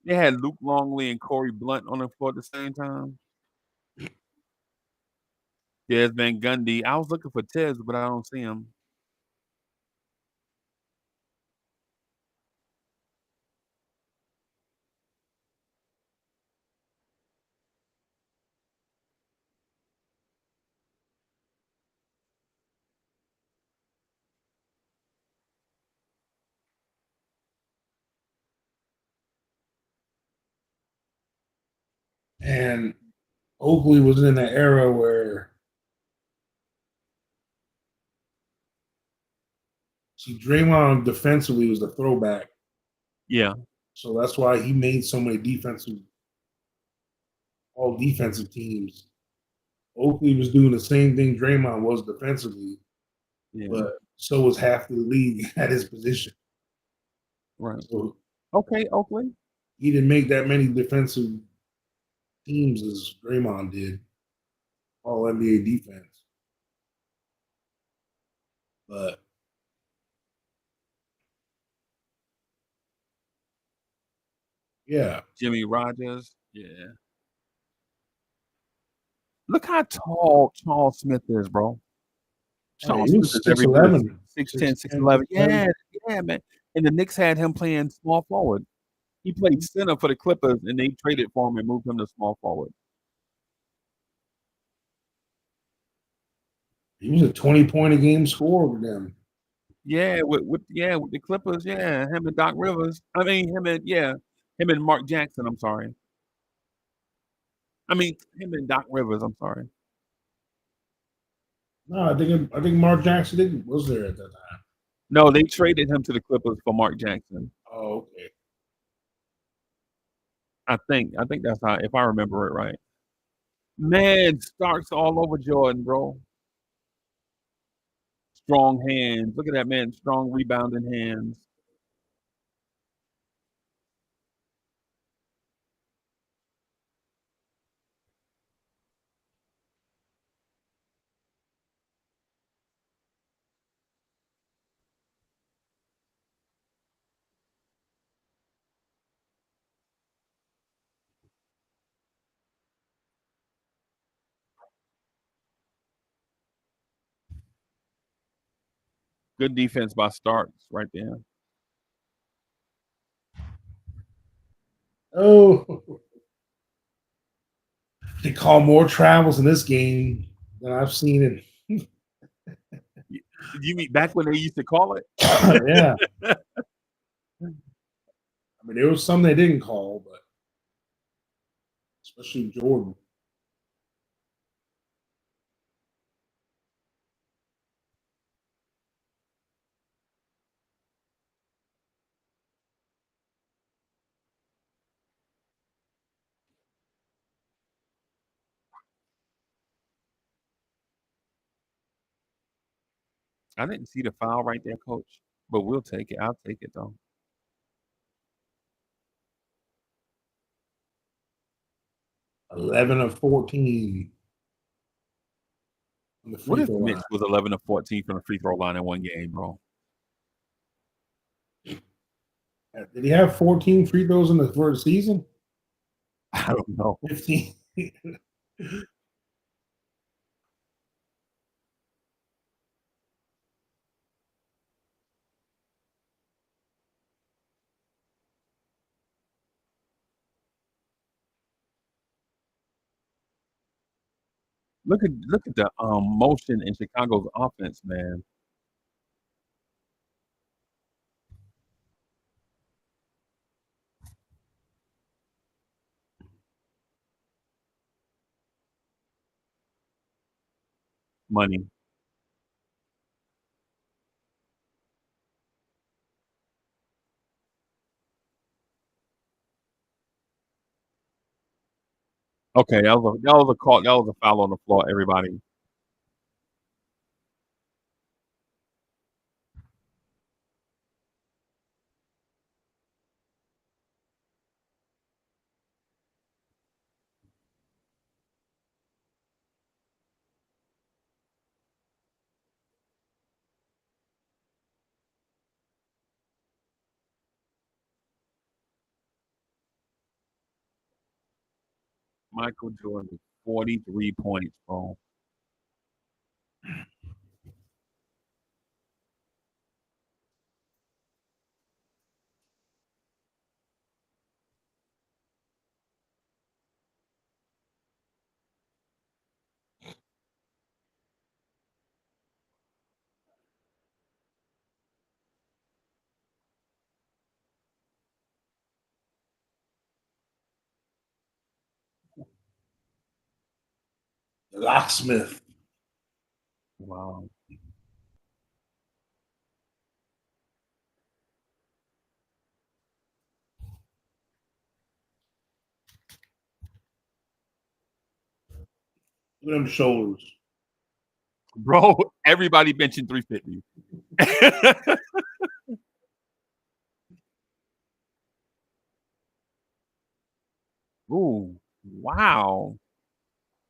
They had Luke Longley and Corey Blunt on the floor at the same time. Des Van Gundy. I was looking for Tez, but I don't see him. And Oakley was in an era where, see, Draymond defensively was the throwback. Yeah. So that's why he made so many all defensive teams. Oakley was doing the same thing Draymond was defensively, Yeah. but so was half the league at his position. Right. So Okay, Oakley. he didn't make that many defensive teams as Draymond did, all NBA defense. But yeah, Jimmy Rogers. Yeah. Look how tall Charles Smith is, bro. hey, Charles he Smith was is every bit of 6'11", 6'10", 6'10", 6'11". 6'11". Yeah, man. And the Knicks had him playing small forward. He played center for the Clippers, and they traded for him and moved him to small forward. He was a 20-point a game scorer with them. Yeah, with the Clippers. Yeah, him and Doc Rivers. I mean, him and Mark Jackson. I'm sorry. I mean, him and Doc Rivers. I'm sorry. No, I think Mark Jackson was there at that time. No, they traded him to the Clippers for Mark Jackson. Oh, okay. I think that's how, if I remember it right. Man, Starks all over Jordan, bro. Strong hands. Look at that man. Strong rebounding hands. Good defense by Starks right there. Oh, they call more travels in this game than I've seen in. You mean back when they used to call it? Yeah, I mean there was some they didn't call, but especially Jordan. I didn't see the foul right there, coach. But we'll take it. I'll take it though. 11 of 14 on the What free if throw line. Mitch was 11 of 14 from the free throw line in one game, bro? Did he have 14 free throws for the season? I don't know. 15. Look at the motion in Chicago's offense, man. Money. Okay, that was a call. That was a foul on the floor. Everybody. Michael Jordan, 43 points, bro. The locksmith. Wow. Look at them shoulders. Bro, everybody benching 350. Ooh, wow.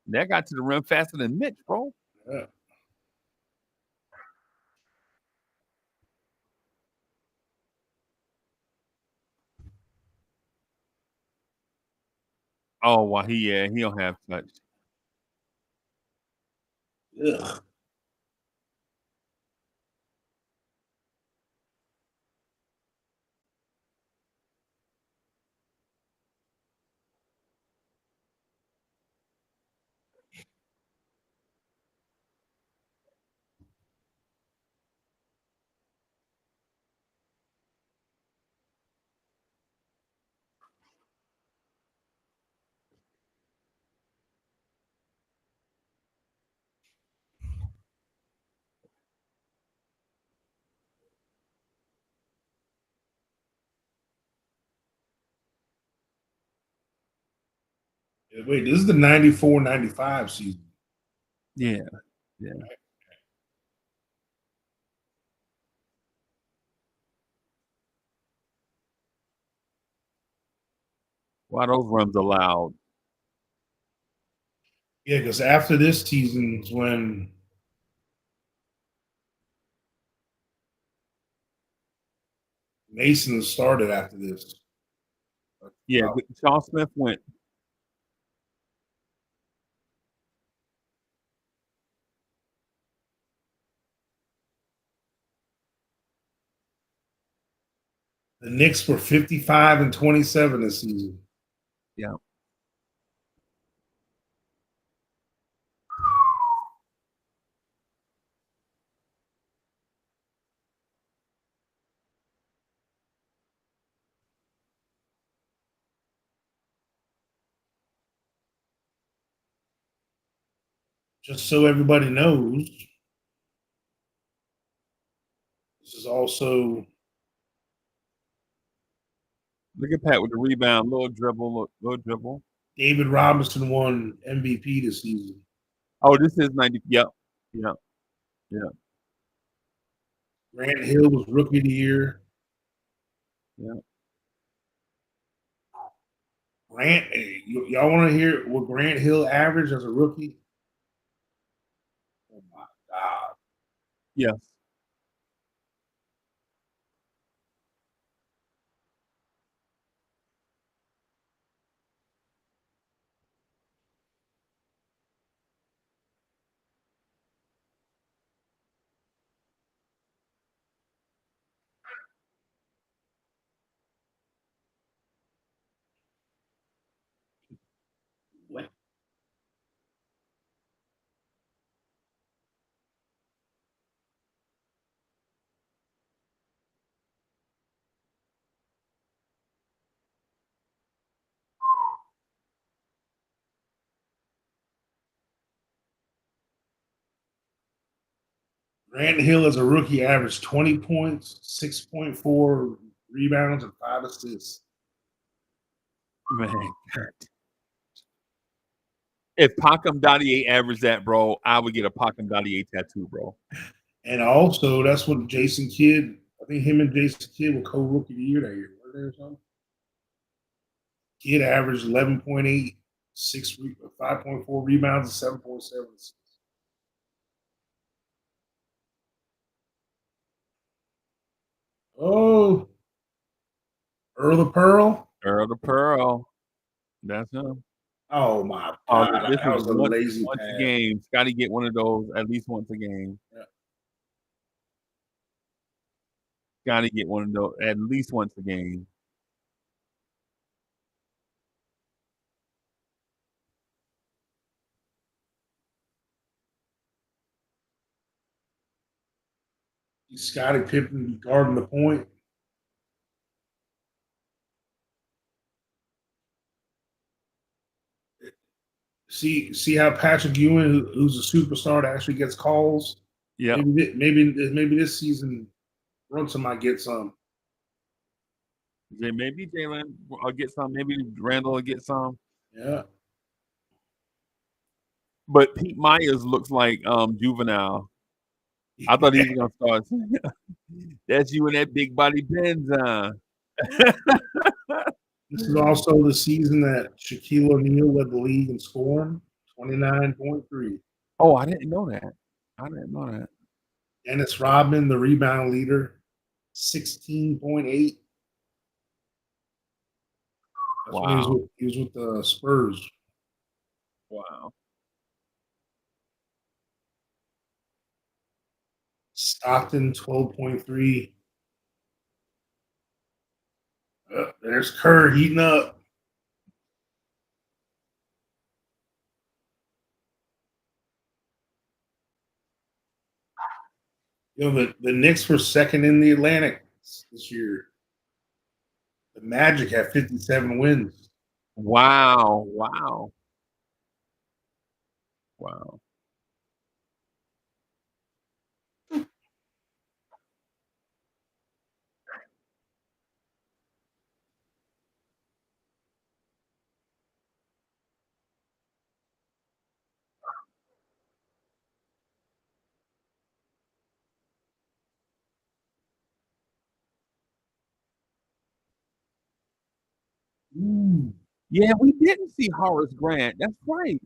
That got to the rim faster than Mitch, bro. Yeah. Oh, well, he don't have touch. Ugh. Wait, this is the 94-95 season. Yeah, yeah. Why those runs allowed? Yeah, because after this season's when Mason started after this. Yeah, Charles Smith went. The Knicks were 55-27 this season. Yeah. Just so everybody knows, this is also Look at Pat with the rebound, little dribble, little dribble. David Robinson won MVP this season. Oh, this is 90. Yep. Yep. Yeah. Grant Hill was Rookie of the Year. Yeah. Grant, hey, y'all want to hear what Grant Hill averaged as a rookie? Oh my God! Yes. What? Grant Hill as a rookie averaged 20 points, 6.4 rebounds, and 5 assists. Man, if Pacom Dottier averaged that, bro, I would get a Pacom Dottier tattoo, bro. And also, that's what Jason Kidd, I think him and Jason Kidd were co-rookie of the year that year. Were they or something? Kidd averaged 11.8, 5.4 rebounds, and 7.7 assists. Oh, Earl the Pearl. Earl the Pearl. That's him. Oh my Oh, God, this that is was a lazy once a pass. game. Scotty get one of those at least once a game. Yeah. Scotty get one of those at least once a game. Scottie Pippen guarding the point. See how Patrick Ewing, who's a superstar, that actually gets calls. Yeah, Maybe this season Brunson might get some. maybe Jalen will get some. Maybe Randall will get some. Yeah. But Pete Myers looks like juvenile. I thought he was gonna start. That's you and that big body Benz. This is also the season that Shaquille O'Neal led the league in scoring, 29.3. Oh, I didn't know that. I didn't know that. Dennis Rodman, the rebound leader, 16.8. That's when Wow. he was with the Spurs. Wow. Stockton, 12.3. There's Kerr heating up. You know, the Knicks were second in the Atlantic this year. The Magic have 57 wins. Wow. Wow. Wow. Yeah, we didn't see Horace Grant. That's right.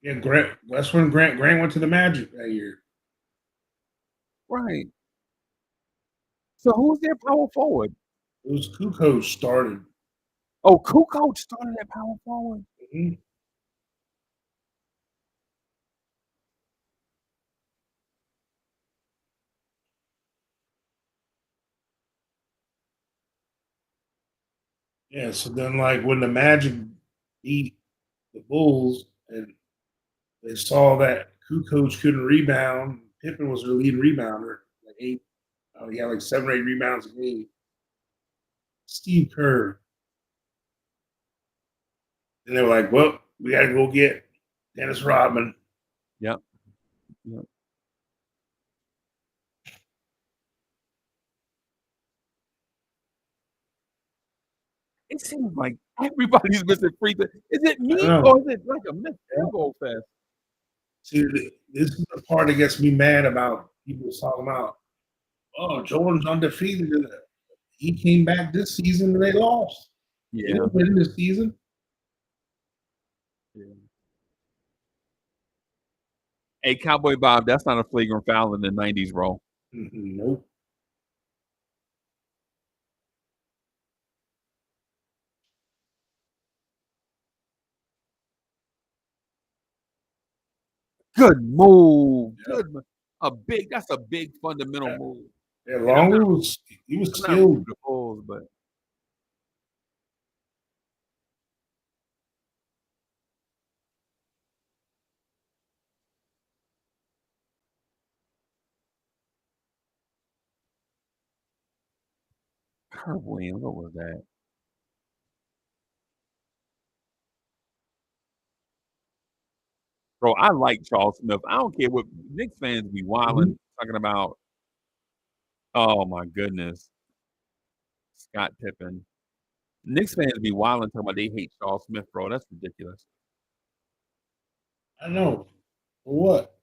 Yeah, Grant. That's when Grant went to the Magic that year. Right. So who's their power forward? It was Kukoc started. Oh, Kukoc started at power forward. Mm-hmm. Yeah, so then like when the Magic beat the Bulls and they saw that Kukoc couldn't rebound, Pippen was their lead rebounder, like he had like 7 or 8 rebounds a game. Steve Kerr. And they were like, well, we got to go get Dennis Rodman. Yep. Yep. It seems like everybody's missing free throws. Is it me or is it like a missed field goal fest? See, this is the part that gets me mad about people talking about, oh, Jordan's undefeated. He came back this season and they lost. They Yeah. didn't win this season. Yeah. Hey, Cowboy Bob, that's not a flagrant foul in the 90s, bro. Nope. Good move. Yep. Good. That's a big fundamental move. Yeah, And Longley was I'm not rooting skilled. for the Bulls, but Herb Williams, what was that? Bro, I like Charles Smith. I don't care what Knicks fans be Mhm. wilding talking about. Oh my goodness, Scott Pippen. Knicks fans be wilding talking about they hate Charles Smith, bro. That's ridiculous. I know. For what?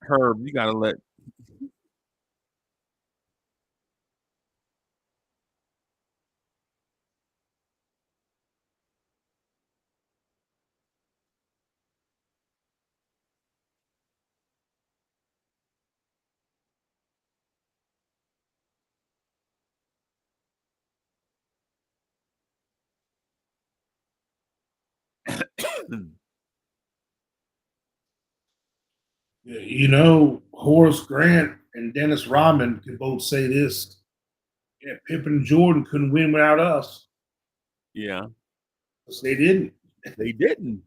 Herb, you gotta let You know, Horace Grant and Dennis Rodman could both say this. Yeah, Pippen and Jordan couldn't win without us. yeah, Because they didn't. they didn't.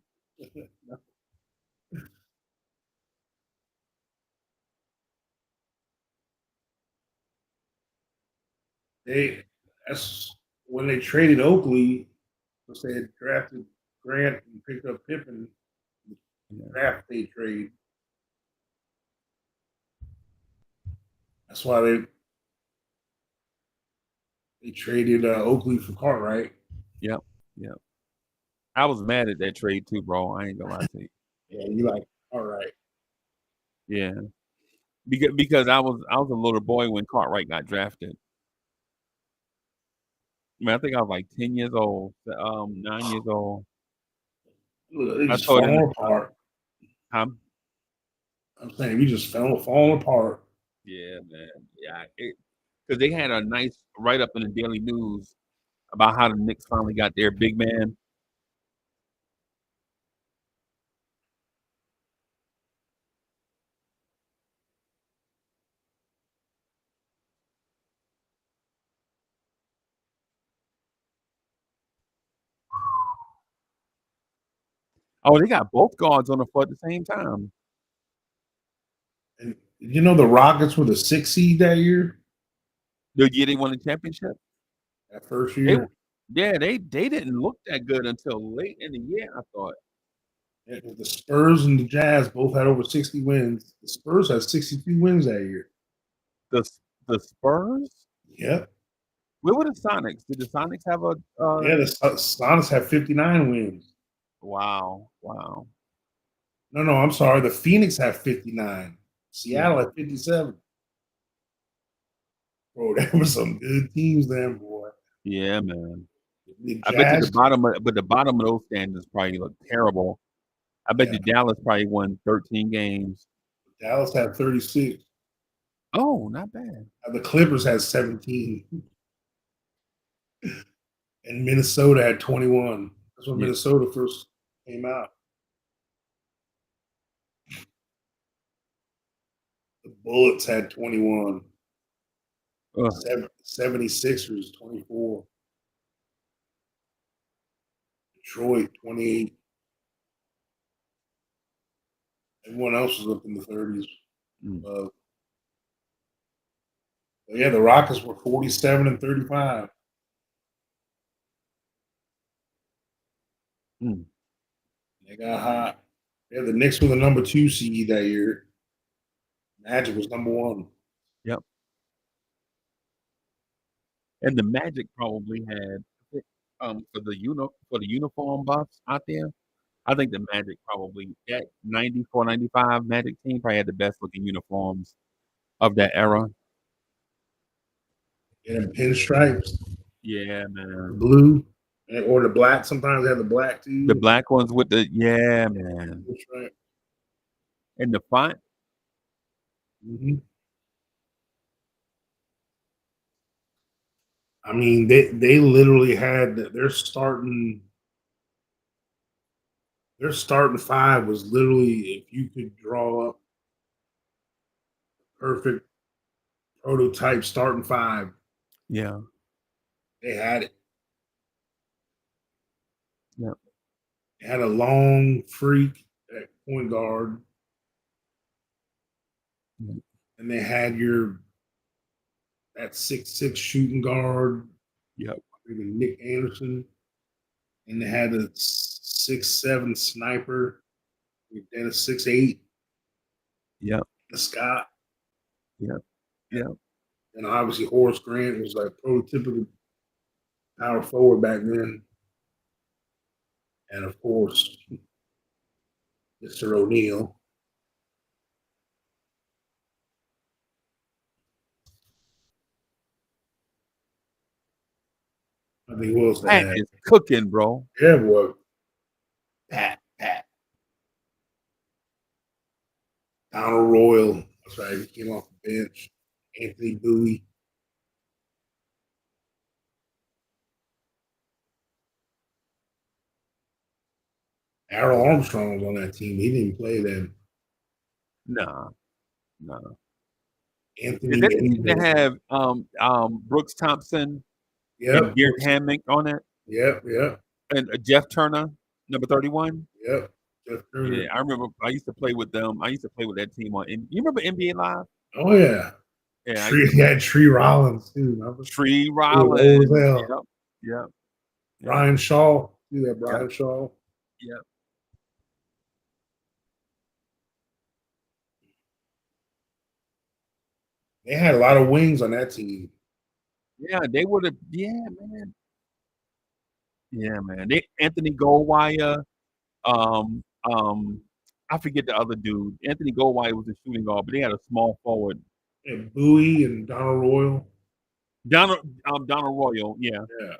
They that's when they traded Oakley, because they had drafted Grant and picked up Pippen, Yeah. draft day trade. That's why they traded Oakley for Cartwright. Yep, yep. I was mad at that trade too, bro. I ain't gonna lie to you. Yeah, you like Cartwright. Yeah, because I was a little boy when Cartwright got drafted. I mean, I think I was like 10 years old, 9 years old. They I just told him, falling apart. "Huh?" I'm saying we just falling apart. Yeah, man. Yeah, because they had a nice write up in the Daily News about how the Knicks finally got their big man. Oh, they got both guards on the floor at the same time. And you know the Rockets were the 6th seed that year, The year they won the championship, that first they year. yeah they didn't look that good until late in the year. I thought Yeah, the Spurs and the Jazz both had over 60 wins. The Spurs had 62 wins that year. the the Spurs. Yep. Where were the Sonics? Did the Sonics have a? Yeah, the Sonics had 59 wins. Wow. No, no, I'm sorry. The Phoenix had 59. Yeah, Seattle had 57. Bro, there were some good teams then, boy. yeah, man. The I bet you Jazz, the bottom of those standings probably look terrible. I bet yeah, you Dallas probably won 13 games. Dallas had 36. Oh, not bad. The Clippers had 17. And Minnesota had 21. That's when Yeah. Minnesota first came out. The Bullets had 21. Ugh. 76ers 24. Detroit 28. Everyone else was up in the 30s. Mm, But yeah, the Rockets were 47 and 35. mm. They got hot. Yeah, the Knicks were the number 2 seed that year. Magic was number 1. Yep. And the Magic probably had for the uniform buffs out there. I think the Magic probably that 94, 95 Magic team probably had the best looking uniforms of that era. And pinstripes, Yeah, the man. blue, or the black. Sometimes they had the black The too. black ones with the yeah, man. Pinstripe. And the font. Mm-hmm. I mean, they literally had their starting five was literally if you could draw up perfect prototype starting five, Yeah. they had it. Yeah. They had a long freak at point guard, Mm, and they had your that 6'6" shooting guard, Yep. even Nick Anderson, and they had a 6'7" sniper, and a 6'8" Yep. Scott, Yep. Yep. and obviously Horace Grant was like prototypical power forward back then, and of course Mr. O'Neal. I think who else they Pat had? is cooking, bro. Yeah, boy. Pat. Donald Royal. That's right. He came off the bench. Anthony Bowie. Errol Armstrong was on that team. He didn't play then. Nah, nah. Is Anthony that the team that Endo. have Brooks Thompson and Yep. Garrett Hammock on it, Yep. and Jeff Turner, number 31? Yep. Jeff Yeah, Turner. I remember. I used to play with them. I used to play with that team on. You remember NBA Live? Oh yeah. Yeah, I used Tree, to he had Tree Rollins too. Remember? Tree He was old as Rollins. hell. Yep, yep, yep, Brian Shaw. See that yep, Brian Shaw? yep. They had a lot of wings on that team. Yeah, they would have. Yeah, man. Yeah, man. They Anthony Goldwire. Um, um, I forget the other dude. Anthony Goldwire was a shooting guard, but they had a small forward. And Bowie and Donald Royal. Donald Royal. Yeah, Yeah.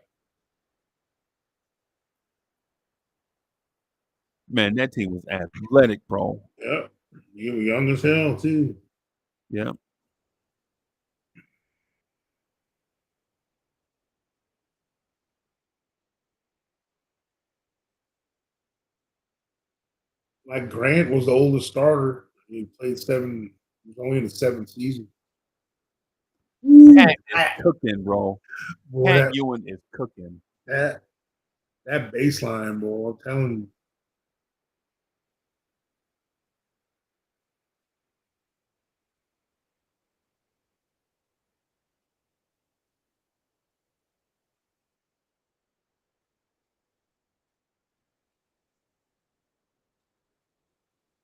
man, that team was athletic, bro. Yep. You were young as hell too. Yeah. Like Grant was the oldest starter. He played seven. He was only in the seventh season. Pat is cooking, bro. Boy, Pat Ewan is cooking. that that baseline, boy. I'm telling you.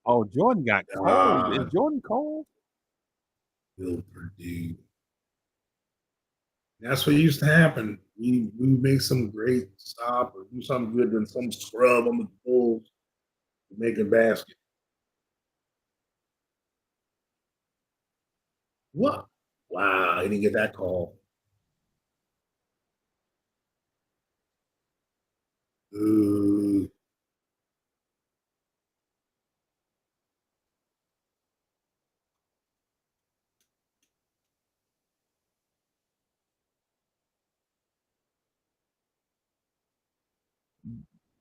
Oh, Jordan got cold. Is God, Jordan cold? Bill Purdue. That's what used to happen. We would make some great stop or do something good, then some scrub on the Bulls to make a basket. What? Wow, he didn't get that call. Ooh.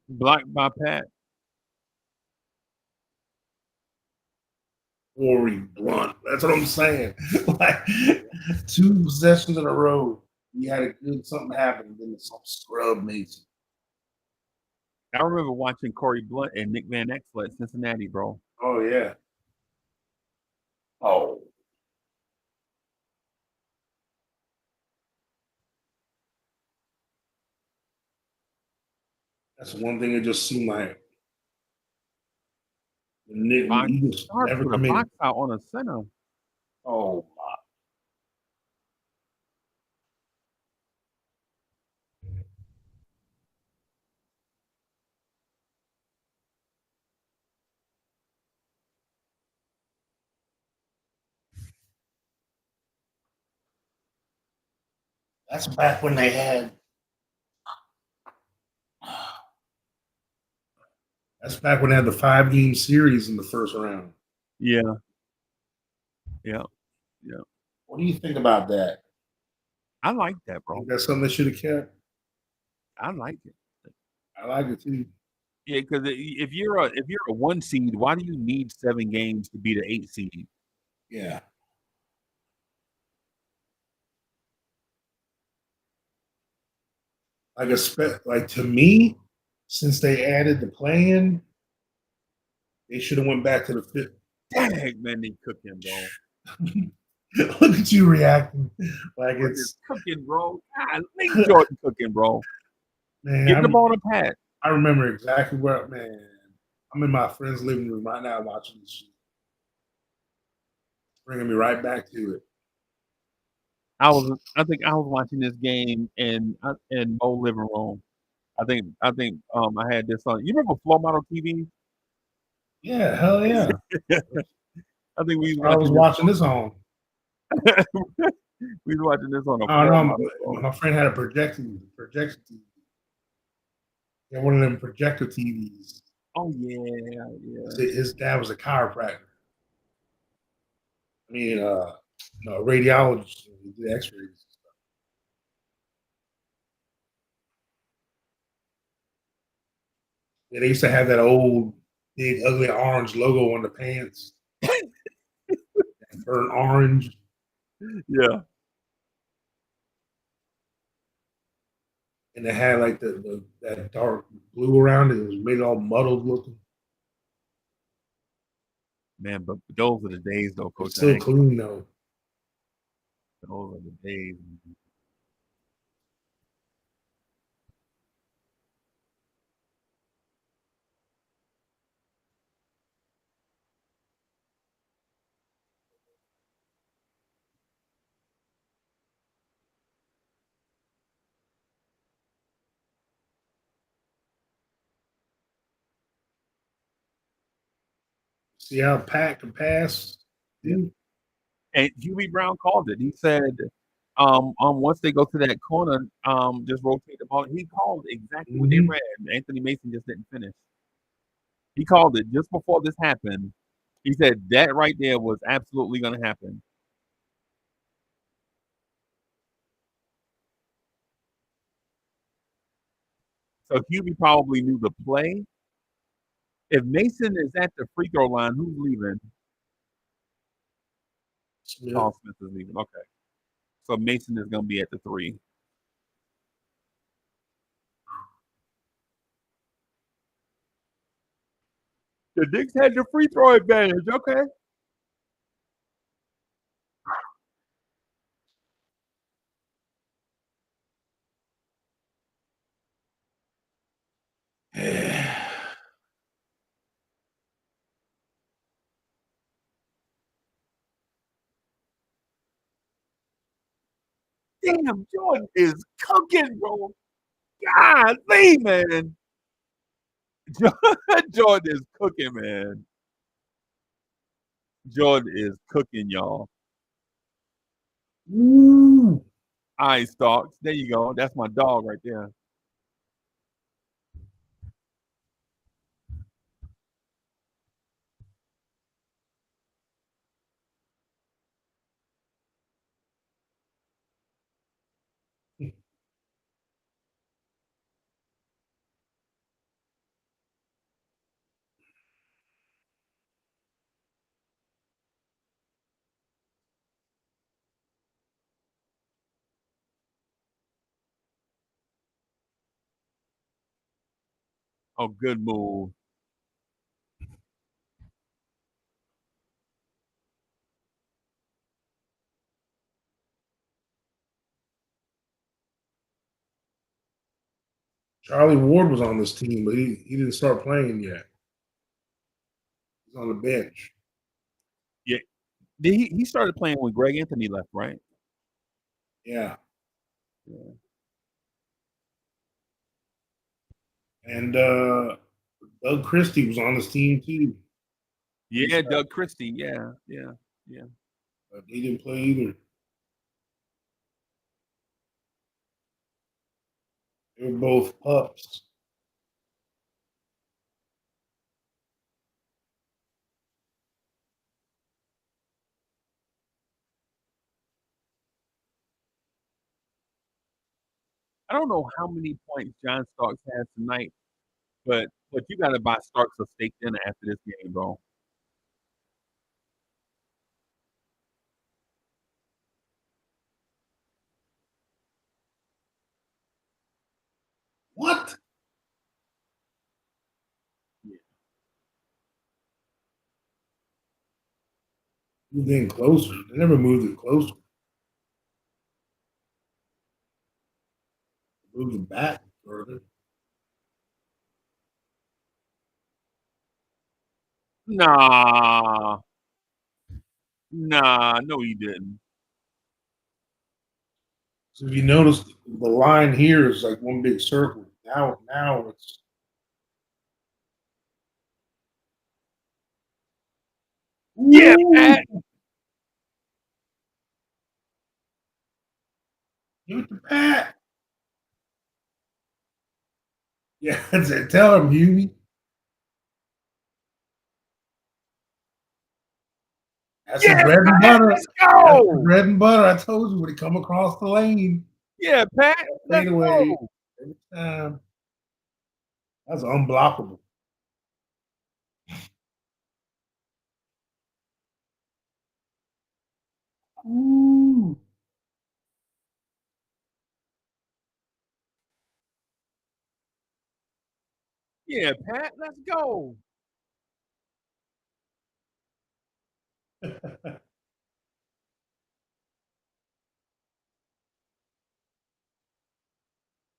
Blocked by Pat. Corey Blunt. That's what I'm saying. Like two possessions in a row. You had a good something happen, then some scrub makes it. I remember watching Corey Blunt and Nick Van Exel at Cincinnati, bro. Oh yeah. Oh, that's one thing. It just seemed like the Nick Box he just starts never with a come in. box out on a center. Oh, that's back when they had. That's back when they had the 5-game series in the first round. Yeah, yeah, yeah. What do you think about that? I like that, I think bro. that's something they should have kept. I like it. I like it too. Yeah, because if you're a 1 seed, why do you need 7 games to be the 8 seed? Yeah. Like to me, since they added the plan, they should have went back to the fifth. Dang, man, they cooking, bro. Look at you reacting like Jordan is it's cooking, bro. Golly, Jordan cooking, bro. Give the man. ball a pat. I remember exactly where man. I'm in my friend's living room right now watching this shit, bringing me right back to it. I think I was watching this game in Mo living room. I had this on. You remember floor model TV? Yeah, hell yeah. I think we That's was where I was watching watching this on. this. We was watching this on a Oh floor no, model. Bro. my friend had a projection TV. Yeah, one of them projector TVs. Oh yeah, yeah. His dad was a chiropractor. I mean, no, a radiologist. He did X-rays. Yeah, they used to have that old big ugly orange logo on the pants, burnt orange, Yeah. and they had like that dark blue around it. It was made all muddled looking. Man, but those are the days though, It's Coach still Hank. clean though. Those are the days. See how Pat can pass? Yeah. Dude? And Hubie Brown called it. He said, once they go to that corner, just rotate the ball. He called exactly what they Mm-hmm. read. Anthony Mason just didn't finish. He called it just before this happened. He said that right there was absolutely going to happen. So Hubie probably knew the play. If Mason is at the free throw line, who's leaving? Smith. Paul Smith is leaving. Okay. So Mason is going to be at the three. The Knicks had the free throw advantage. Okay. Damn, Jordan is cooking, bro. Golly, man. Jordan is cooking, man. Jordan is cooking, y'all. Woo! Ice stalks. There you go. That's my dog right there. Oh, good move. Charlie Ward was on this team, but he didn't start playing yet. He's on the bench. Yeah. He started playing when Greg Anthony left, right? Yeah. Yeah. And Doug Christie was on this team too. Yeah, Doug Christie. Yeah, yeah, yeah. But he didn't play either. They were both pups. I don't know how many points John Starks has tonight, but you got to buy Starks a steak dinner after this game, bro. What? Yeah. Moved in closer. They never moved it closer. Moved it back further. Nah, nah, no, he didn't. So if you notice, the line here is like one big circle. Now it's Yeah, Pat. ooh, give it to Pat. Yeah, tell him, Huey. That's his Yeah, bread and Pat. butter. Let's That's the go. bread and butter. I told you when he come across the lane, Yeah, Pat. that Let's fadeaway go. every time. That's unblockable. Ooh. Yeah, Pat. Let's go.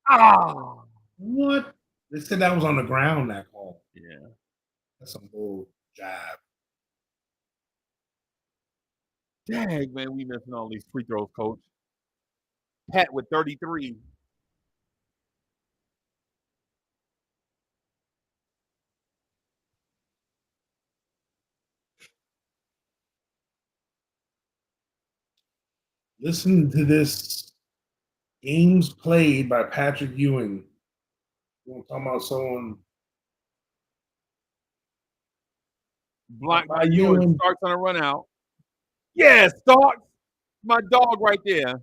Ah. What? They said that was on the ground, that call. Yeah. That's some bull jive. Dang, man, we missing all these free throws, coach. Pat with 33. Listen to this. Games played by Patrick Ewing. You want to talk about someone Blocked by by you and Ewing Starks on a run out. Yeah, Starks. My dog right there.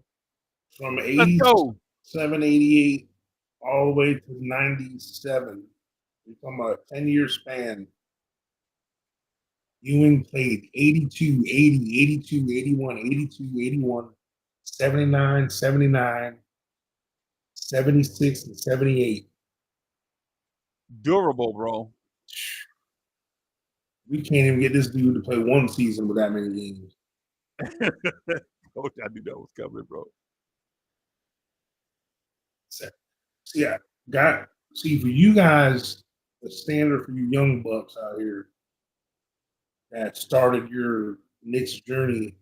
from Let's go. 87, 88, all the way to 97. We're talking about a 10-year span. Ewing played 82, 80, 82, 81, 82, 81, 79, 79, 76, and 78. Durable, bro. We can't even get this dude to play one season with that many games. Coach, I knew that was coming, bro. So, yeah, got see for you guys, the standard for you young bucks out here that started your Knicks journey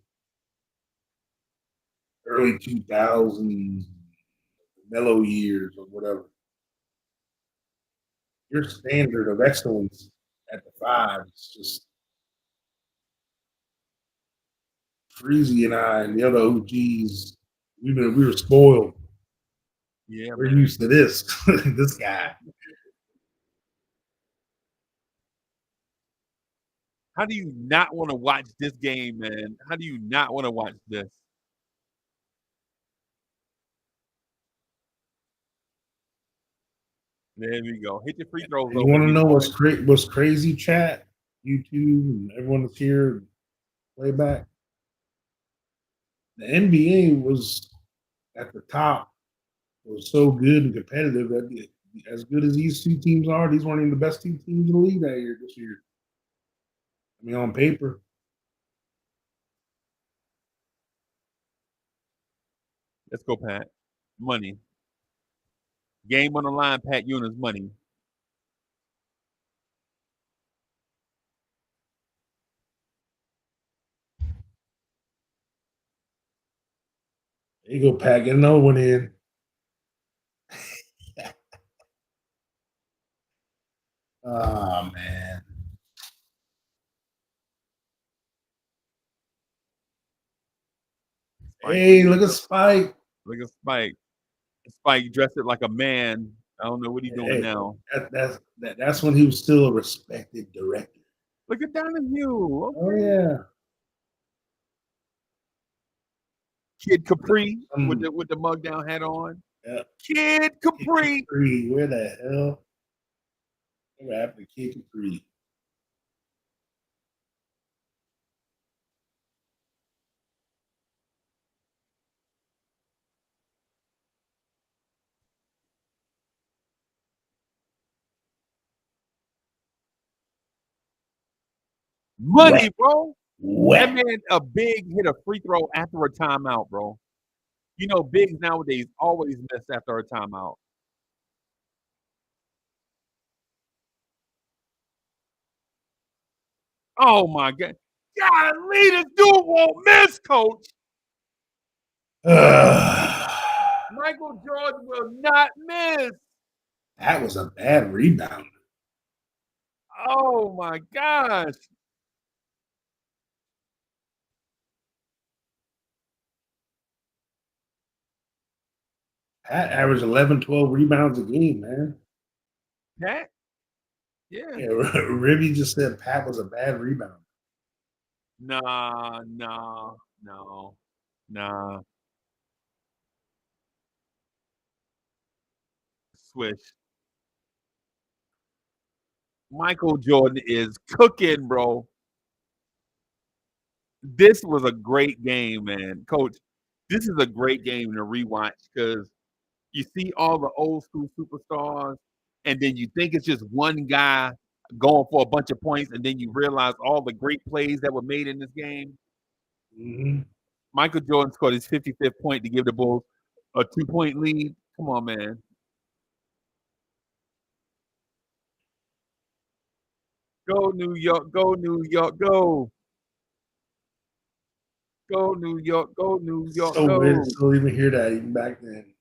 early 2000s, mellow years or whatever. Your standard of excellence at the five is just Freezy and I and the other OGs. We were spoiled. Yeah, We're man. used to this. This guy. How do you not want to watch this game, man? How do you not want to watch this? There we go. Hit your free throws And you over, want to B know boy. what's crazy, chat? YouTube and everyone that's here, playback. The NBA was at the top, was so good and competitive that as good as these two teams are, these weren't even the best two teams in the league that year this year. I mean, on paper. Let's go, Pat. Money. Game on the line, Pat Eunice money. There you go, Pat. Get another one in. Oh man. Spike, Hey, look at Spike. look at Spike. Spike dressed it like a man. I don't know what he's doing Hey, now. that's when he was still a respected director. Look at Donahue. Oh Okay. yeah. Kid Capri with Um, the mug down hat on. yeah. Kid Kid Capri. Capri. Where the hell? What happened to Kid Capri? Money, bro. That Wet. man, a big hit a free throw after a timeout, bro. You know, bigs nowadays always miss after a timeout. Oh my God. Golly, this dude won't miss, coach. Michael Jordan will not miss. That was a bad rebound. Oh my gosh. Pat averaged 11, 12 rebounds a game, man. Pat? Yeah. Yeah, Ribby just said Pat was a bad rebound. Nah, nah, no, nah. Swish. Michael Jordan is cooking, bro. This was a great game, man. Coach, this is a great game to rewatch because you see all the old school superstars, and then you think it's just one guy going for a bunch of points, and then you realize all the great plays that were made in this game. Mm-hmm. Michael Jordan scored his 55th point to give the Bulls a 2-point lead. Come on, man. Go New York, go New York, go. Go New York, go New York, So weird to go. still even hear that even back then.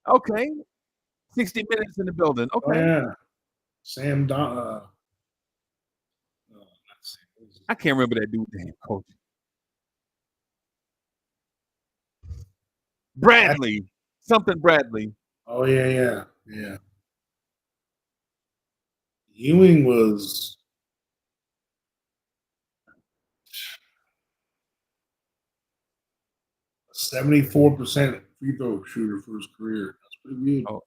Okay. 60 minutes in the building. Oh Okay. yeah, Sam Don. Not Sam, I can't remember that dude's name, coach. Bradley. Something Bradley. oh yeah. Ewing was 74% free throw shooter for his career. That's pretty good. Oh,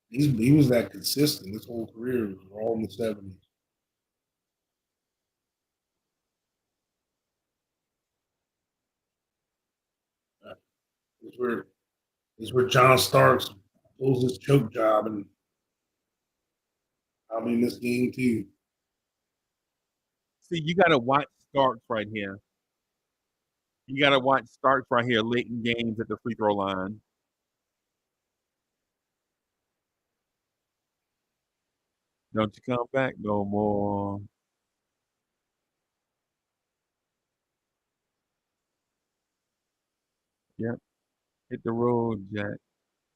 He was that consistent. His whole career was all in the 70s. This is where John Starks pulls his choke job, and I mean this game too. see, you got to watch Starks right here. You got to watch Starks right here late in games at the free throw line. Don't you come back no more. Yep. Hit the road, Jack.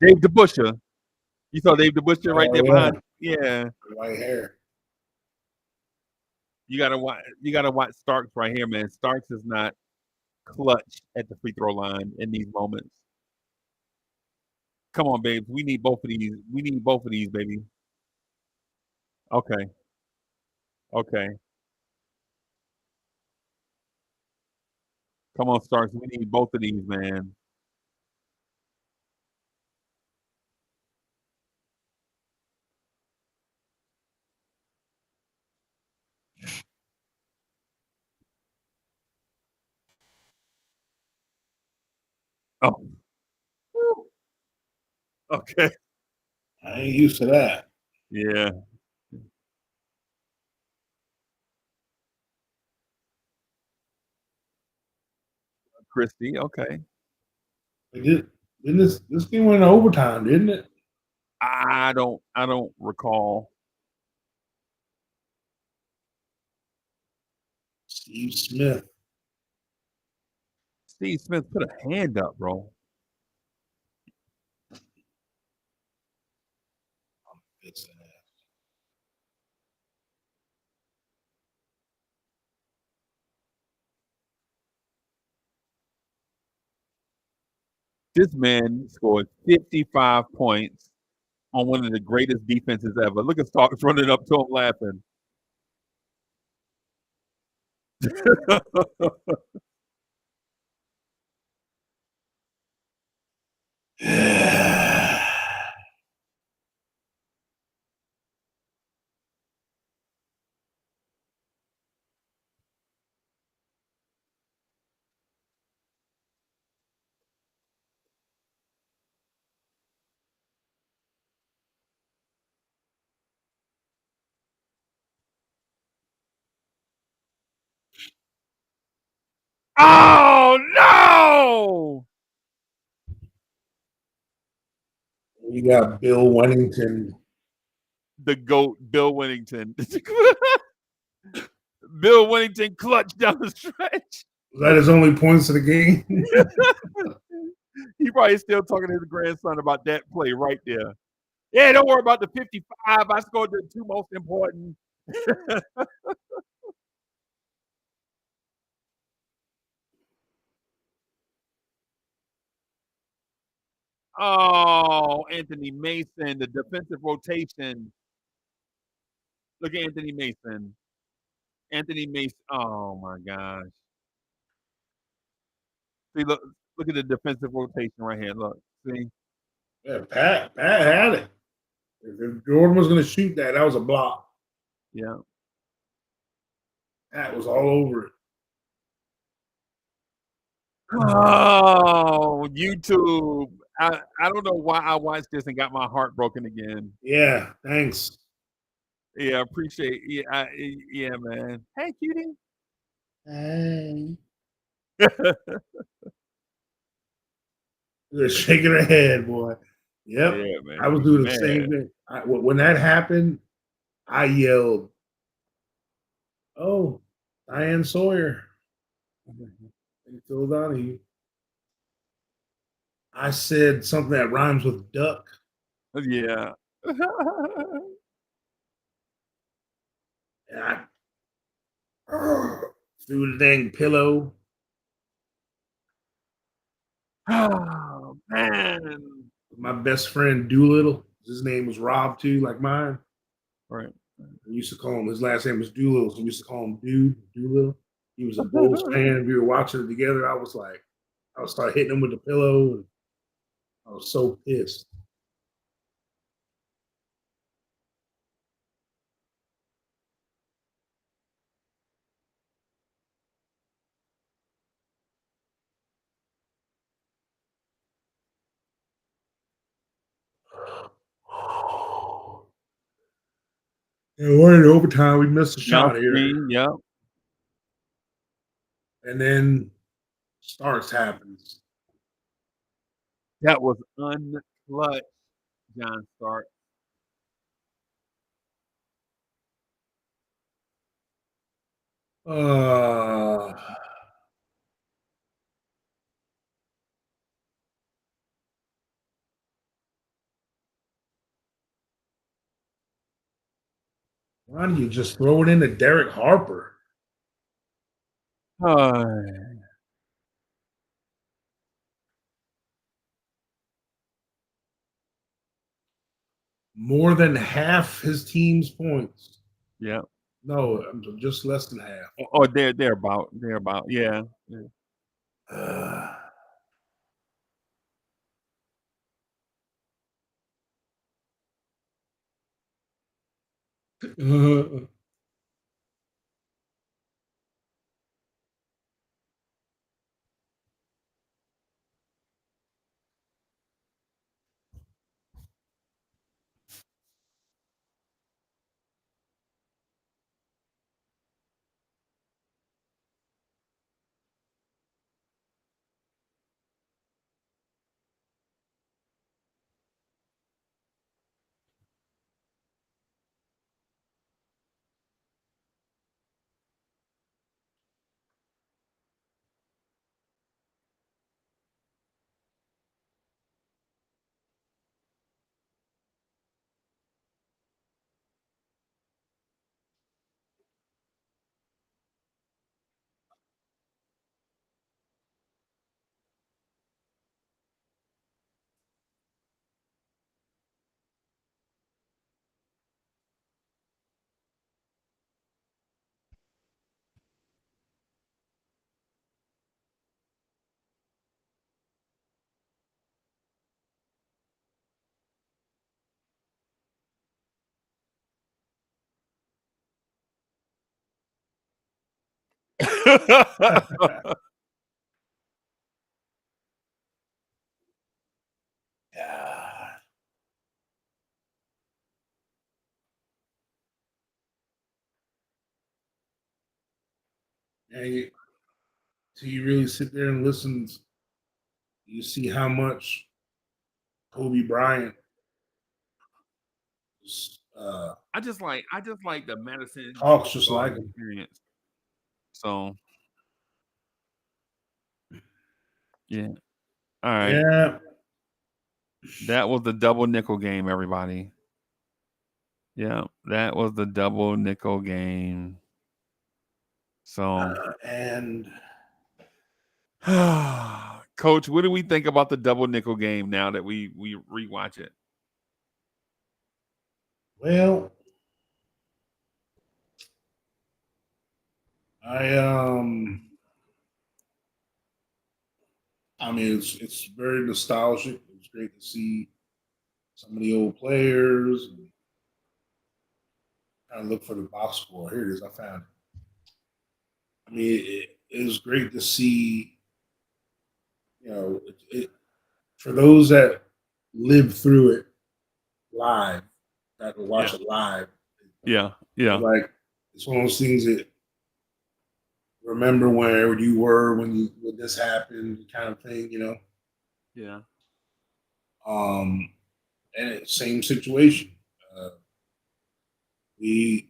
Dave DeBuscher. You saw Dave DeBuscher right Oh there yeah, behind. Yeah. white hair. You gotta watch Starks right here, man. Starks is not clutch at the free throw line in these moments. Come on, babes. We need both of these. We need both of these, baby. Okay. Okay. Come on, Starks. We need both of these, man. Oh, okay. I ain't used to that. Yeah. Christie. Okay. They didn't this game went in overtime, didn't it? I don't recall. Steve Smith. Steve Smith put a hand up, bro. It's, This man scored 55 points on one of the greatest defenses ever. Look at Starks running up to him laughing. Oh no! You got Bill Wennington. The GOAT, Bill Wennington. Bill Wennington clutch down the stretch. Was that his only points of the game? He probably still talking to his grandson about that play right there. Yeah, don't worry about the 55. I scored the two most important. Oh, Anthony Mason, the defensive rotation. Look at Anthony Mason. Anthony Mason. Oh my gosh. See, look at the defensive rotation right here. Look, see. Yeah, Pat had it. If Jordan was going to shoot that, that was a block. Yeah. Pat was all over it. Oh, YouTube. I don't know why I watched this and got my heart broken again. Yeah, thanks. Yeah, appreciate. Yeah, man. Hey, cutie. Hey. They're shaking her head, boy. Yep. Yeah, man. I was She's doing the mad. same thing. When that happened, I yelled, "Oh, Diane Sawyer." And Phil Donahue. I said something that rhymes with duck. Yeah. And I threw the dang pillow. Oh man. My best friend Doolittle. His name was Rob too, like mine. Right. We used to call him. His last name was Doolittle, so we used to call him Doolittle. He was a Bulls fan. We were watching it together. I was like, I would start hitting him with the pillow, and I was so pissed. And we're in overtime. We missed a Yep. shot here, See, yep. and then Starks happens. That was unclutch, John Stark. Uh, why do you just throw it into Derek Harper? Oh, More than half his team's points. yeah. No, just less than half. Oh, they're about. They're about. Yeah. Yeah. Uh, yeah. till you really sit there and listen, you see how much Kobe Bryant I just like the Madison talks Square just like Garden him. experience. So yeah. All right. Yeah, That was the double nickel game, everybody. Yeah, that was the double nickel game. So and Coach, what do we think about the double nickel game now that we rewatch it? well, I um, I mean, it's very nostalgic. It was great to see some of the old players. And kind of look for the box score. Here it is. I found it. I mean, it was great to see. For those that lived through it live, got to Yeah. watch it live. Yeah. Yeah. Like it's one of those things that remember where you were when this happened, kind of thing. Yeah. Um, and same situation. Uh, we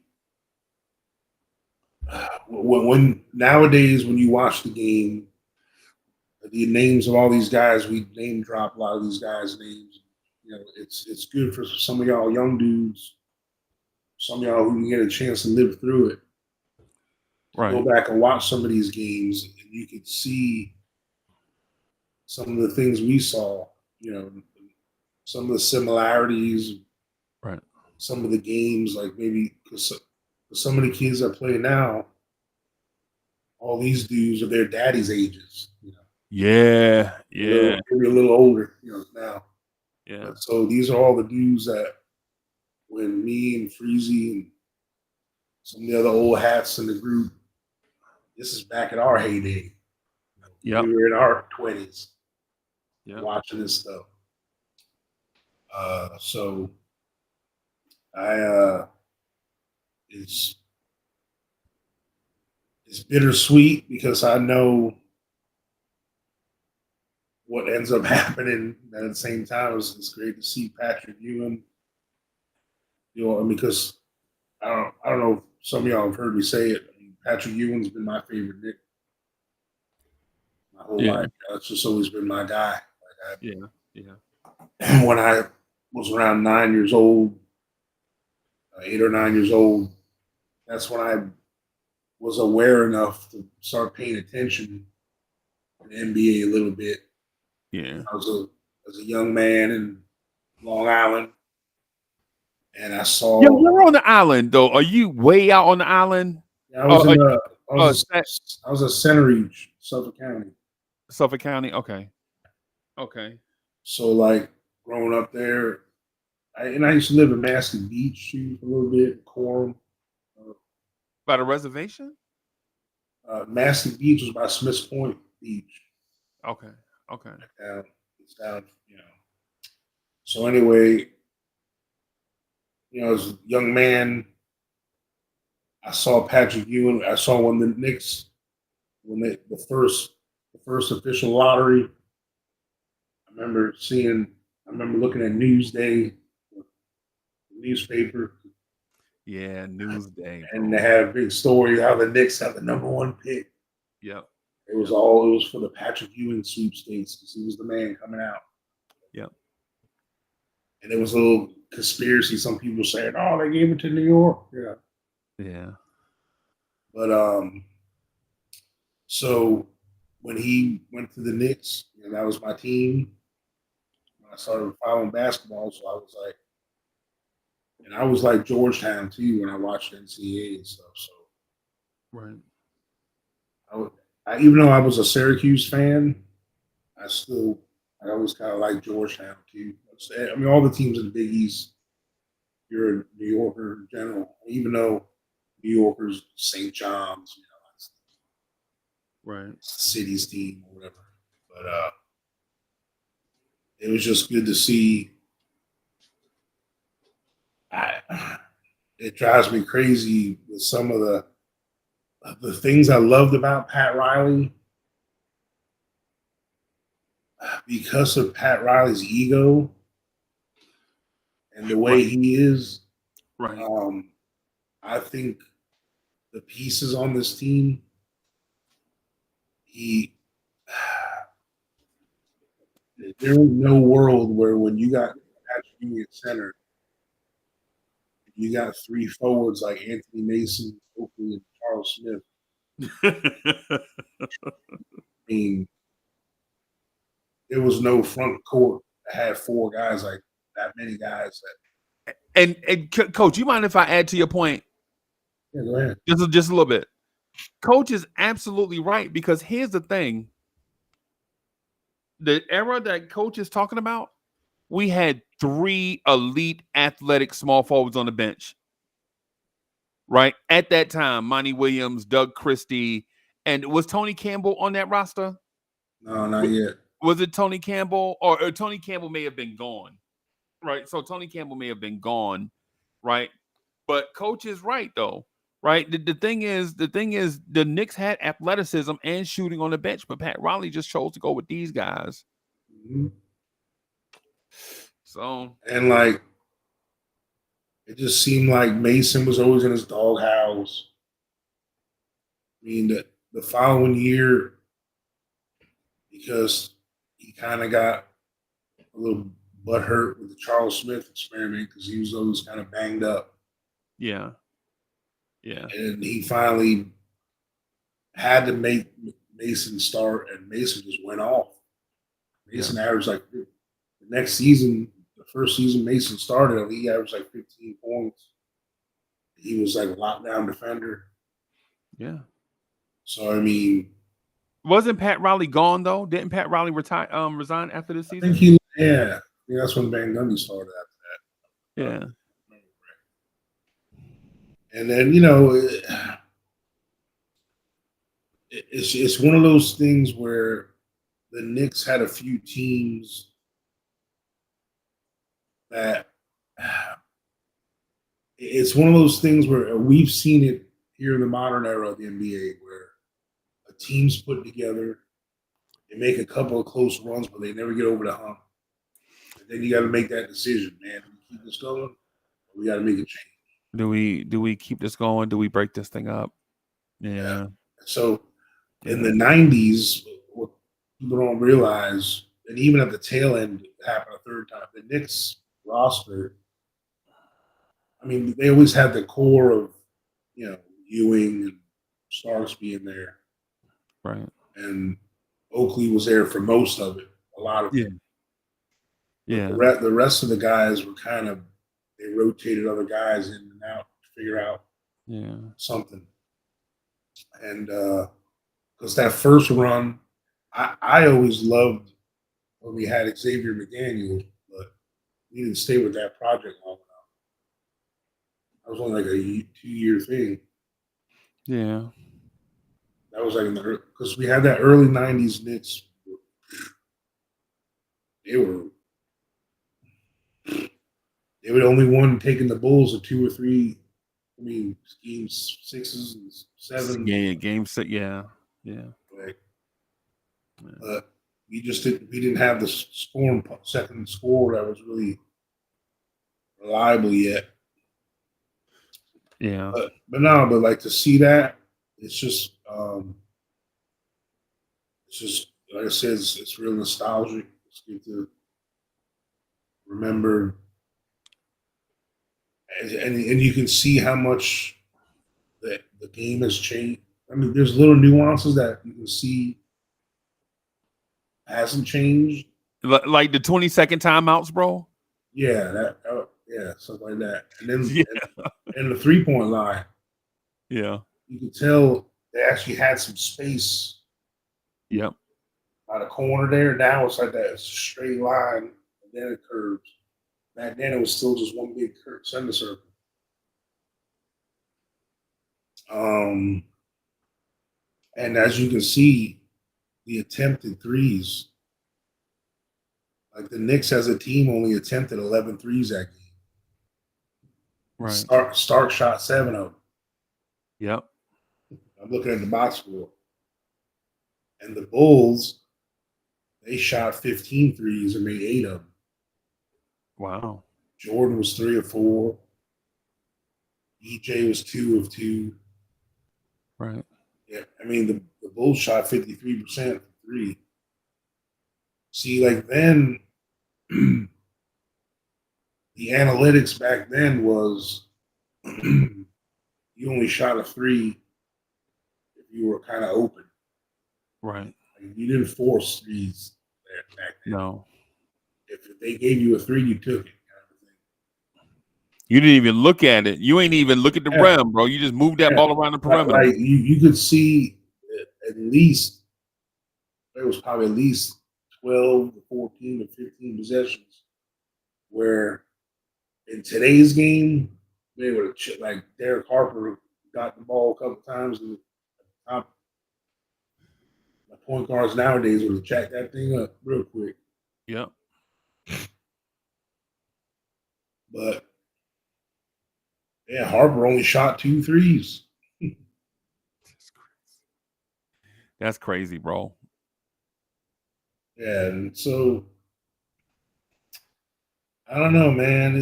when nowadays when you watch the game, the names of all these guys, we name drop a lot of these guys' names. It's good for some of y'all young dudes, some of y'all who can get a chance to live through it, to go Right. back and watch some of these games, and you can see some of the things we saw. You know, some of the similarities, Right. some of the games, like maybe because some of the kids that play now, all these dudes are their daddy's ages. Yeah. Yeah. Maybe a little older. Now. Yeah. But so these are all the dudes that when me and Freezy and some of the other old hats in the group, this is back in our heyday. Yep. We were in our 20s Yep. watching this stuff. So I it's it's bittersweet because I know what ends up happening. And at the same time, it's great to see Patrick Ewing. Because I don't know if some of y'all have heard me say it. I mean, Patrick Ewing's been my favorite Nick my whole Yeah. life. That's just always been my guy. Yeah. Yeah. When I was around 9 years old, 8 or 9 years old, that's when I was aware enough to start paying attention to the NBA a little bit. Yeah. I was as a young man in Long Island, and I Yeah. saw. You're on the island though. Are you way out on the island? I was in Are you Sa- I was a Centeridge, Suffolk County. Suffolk County? Okay. Okay. So like growing up there, I used to live in Mastic Beach too, for a little bit, Coram. Uh, By the reservation? Mastic Beach was by Smiths Point Beach. Okay. Okay. It's down. So anyway, as a young man, I saw Patrick Ewing. I saw when the Knicks, the first official lottery. I remember seeing. I remember looking at Newsday, the newspaper, Yeah. Newsday, and they bro. had a big story how the Knicks have the number one pick. Yep. It Yep. was for the Patrick Ewing sweepstakes because he was the man coming out. Yep. And there was a little conspiracy. Some people saying, "Oh, they gave it to New York." Yeah, Yeah. but so when he went to the Knicks, and that was my team, when I started following basketball, so I was like, and I was like Georgetown too when I watched NCAA and stuff. So Right. I, would, even though I was a Syracuse fan, I still I always kind of like Georgetown too. I mean, all the teams in the Big East, you're a New Yorker in general, even though New Yorkers, St. John's, it's Right. the city's team or whatever. But it was just good to see. I, it drives me crazy with some of the things I loved about Pat Riley. because of Pat Riley's ego and the way Right. he is, Right. I think the pieces on this team, he there is no world where when you got Patrick at center, you got three forwards like Anthony Mason, Oakley, and Charles Smith. I mean, there was no front court that had four guys like that many guys. And Coach, you mind if I add to your point Yeah, go ahead. just a little bit? Coach is absolutely right, because here's the thing: the era that Coach is talking about, we had three elite athletic small forwards on the bench. Right at that time, Monty Williams, Doug Christie, and was Tony Campbell on that roster? No, not yet. Was it Tony Campbell, or Tony Campbell may have been gone? Right, so Tony Campbell may have been gone, right? But Coach is right though, right? The thing is, the Knicks had athleticism and shooting on the bench, but Pat Riley just chose to go with these guys. Mm-hmm. So, and like it just seemed like Mason was always in his doghouse. I mean, the following year, because he kind of got a little butthurt with the Charles Smith experiment because he was always kind of banged up. yeah. And he finally had to make Mason start, and Mason just went off. Mason averaged like the next season, the first season Mason started, he averaged like 15 points. He was like a lockdown defender. Yeah. So I mean, wasn't Pat Riley gone though? Didn't Pat Riley resign after this I season? think I think that's when Van Gundy started after that. Yeah. And then it's one of those things where the Knicks had a few teams that it's one of those things where we've seen it here in the modern era of the NBA, where a team's put together, they make a couple of close runs, but they never get over the hump. And then you got to make that decision, man. Do we keep this going? Or we got to make a change. Do we keep this going? Do we break this thing up? Yeah. So in the 90s, what people don't realize, and even at the tail end, it happened a third time, the Knicks roster, I mean, they always had the core of, Ewing and Starks being there. Right. And Oakley was there for most of it, a lot of it. Yeah. The rest of the guys were kind of, they rotated other guys in and out to figure out something. And because that first run, I always loved when we had Xavier McDaniel, but we didn't stay with that project long enough. That was only like a 2-year thing. Yeah. That was like because we had that early 90s Knicks. They were the only one taking the Bulls to 2 or 3. I mean, games 6s and 7s. Yeah, game 6. Yeah. But we didn't have the second score that was really reliable yet. Yeah. But like to see that, it's just like I said, it's real nostalgic. It's good to remember, and you can see how much the game has changed. I mean, there's little nuances that you can see hasn't changed. Like the 20-second timeouts, bro. Yeah, stuff like that. And then and the 3-point line. Yeah. You can tell they actually had some space. Yep. By the corner there. Now it's like that straight line, and then it curves. Back then it was still just one big semicircle. And as you can see, the attempted threes, like the Knicks as a team only attempted 11 threes that game. Right. Stark shot 7 of them. Yep. I'm looking at the box score. And the Bulls, They shot 15 threes and made 8 of them. Wow. Jordan was 3 of 4. EJ was 2 of 2. Right. Yeah, I mean the Bulls shot 53% from three. See, like then, the analytics back then was you only shot a three if you were kind of open. Right. Like, you didn't force threes there back then. No. If they gave you a three, you took it. You didn't even look at it. You ain't even look at the Yeah, rim, bro. You just moved that yeah. ball around the perimeter. Like you could see at least there was probably at least 12 to 14 to 15 possessions where in today's game, they would have like Derek Harper got the ball a couple times and top the point guards nowadays would have jacked that thing up real quick. Yep. But yeah, Harper only shot 2 threes. That's crazy, bro. Yeah, and so I don't know, man.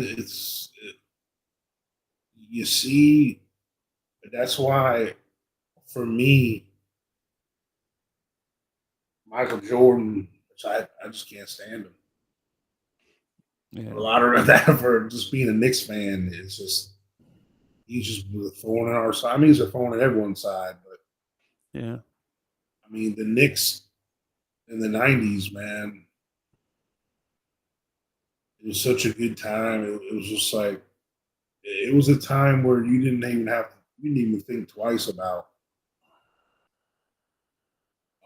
You see, that's why for me, Michael Jordan, which I just can't stand him. Yeah. A lot of that for just being a Knicks fan is just he's just a thorn in our side. I mean, he's a thorn in everyone's side, but Yeah. I mean, the Knicks in the '90s, man, it was such a good time. It was just like it was a time where you didn't even think twice about.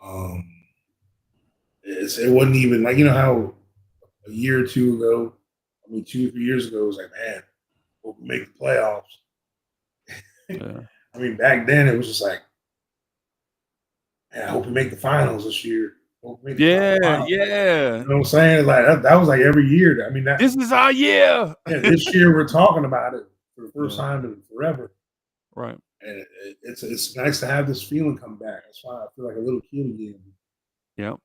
Um, it wasn't even like how a year or two ago, I mean 2 or 3 years ago, it was like, man, hope we make the playoffs. Yeah. I mean, back then it was just like, man, I hope we make the finals this year. Hope we make the Yeah. finals. Yeah. You know what I'm saying? Like that was like every year. I mean, This is our year. yeah, this year we're talking about it for the first Yeah. time in forever, Right. and it's nice to have this feeling come back. That's why I feel like a little kid again. Yep.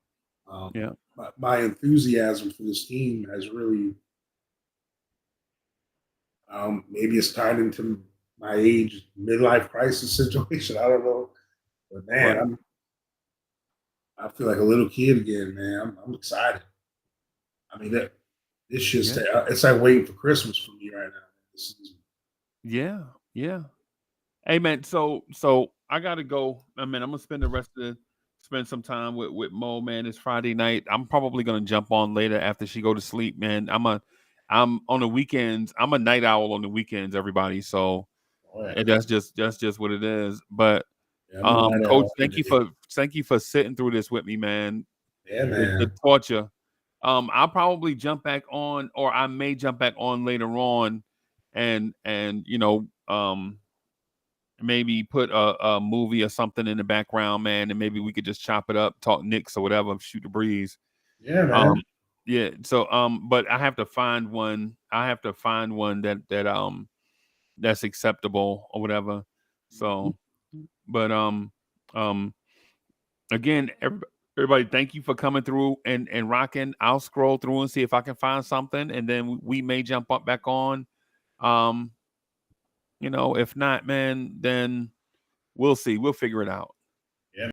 Um, Yeah. my enthusiasm for this team has really, maybe it's tied into my age midlife crisis situation. I don't know, but man, Right. I feel like a little kid again, man. I'm excited. I mean, it's just Yeah. it's like waiting for Christmas for me right now. This is, Yeah. Yeah. Hey man, so I gotta go. I mean, I'm gonna spend some time with Mo, man. It's Friday night. I'm probably gonna jump on later after she go to sleep, man. I'm on the weekends. I'm a night owl on the weekends, everybody. So oh, yeah, that's just what it is. But yeah, I'm a night Coach, owl today. thank you for sitting through this with me, man. Yeah, The man. torture. I'll probably jump back on, or I may jump back on later on, and maybe put a movie or something in the background, man, and maybe we could just chop it up, talk Knicks or whatever, shoot the breeze. Yeah, man. Um, yeah. So, but I have to find one. I have to find one that's acceptable or whatever. Mhm. So, but um, again, everybody, thank you for coming through and rocking. I'll scroll through and see if I can find something, and then we may jump up back on. Um, if not, man, then we'll see. We'll figure it out.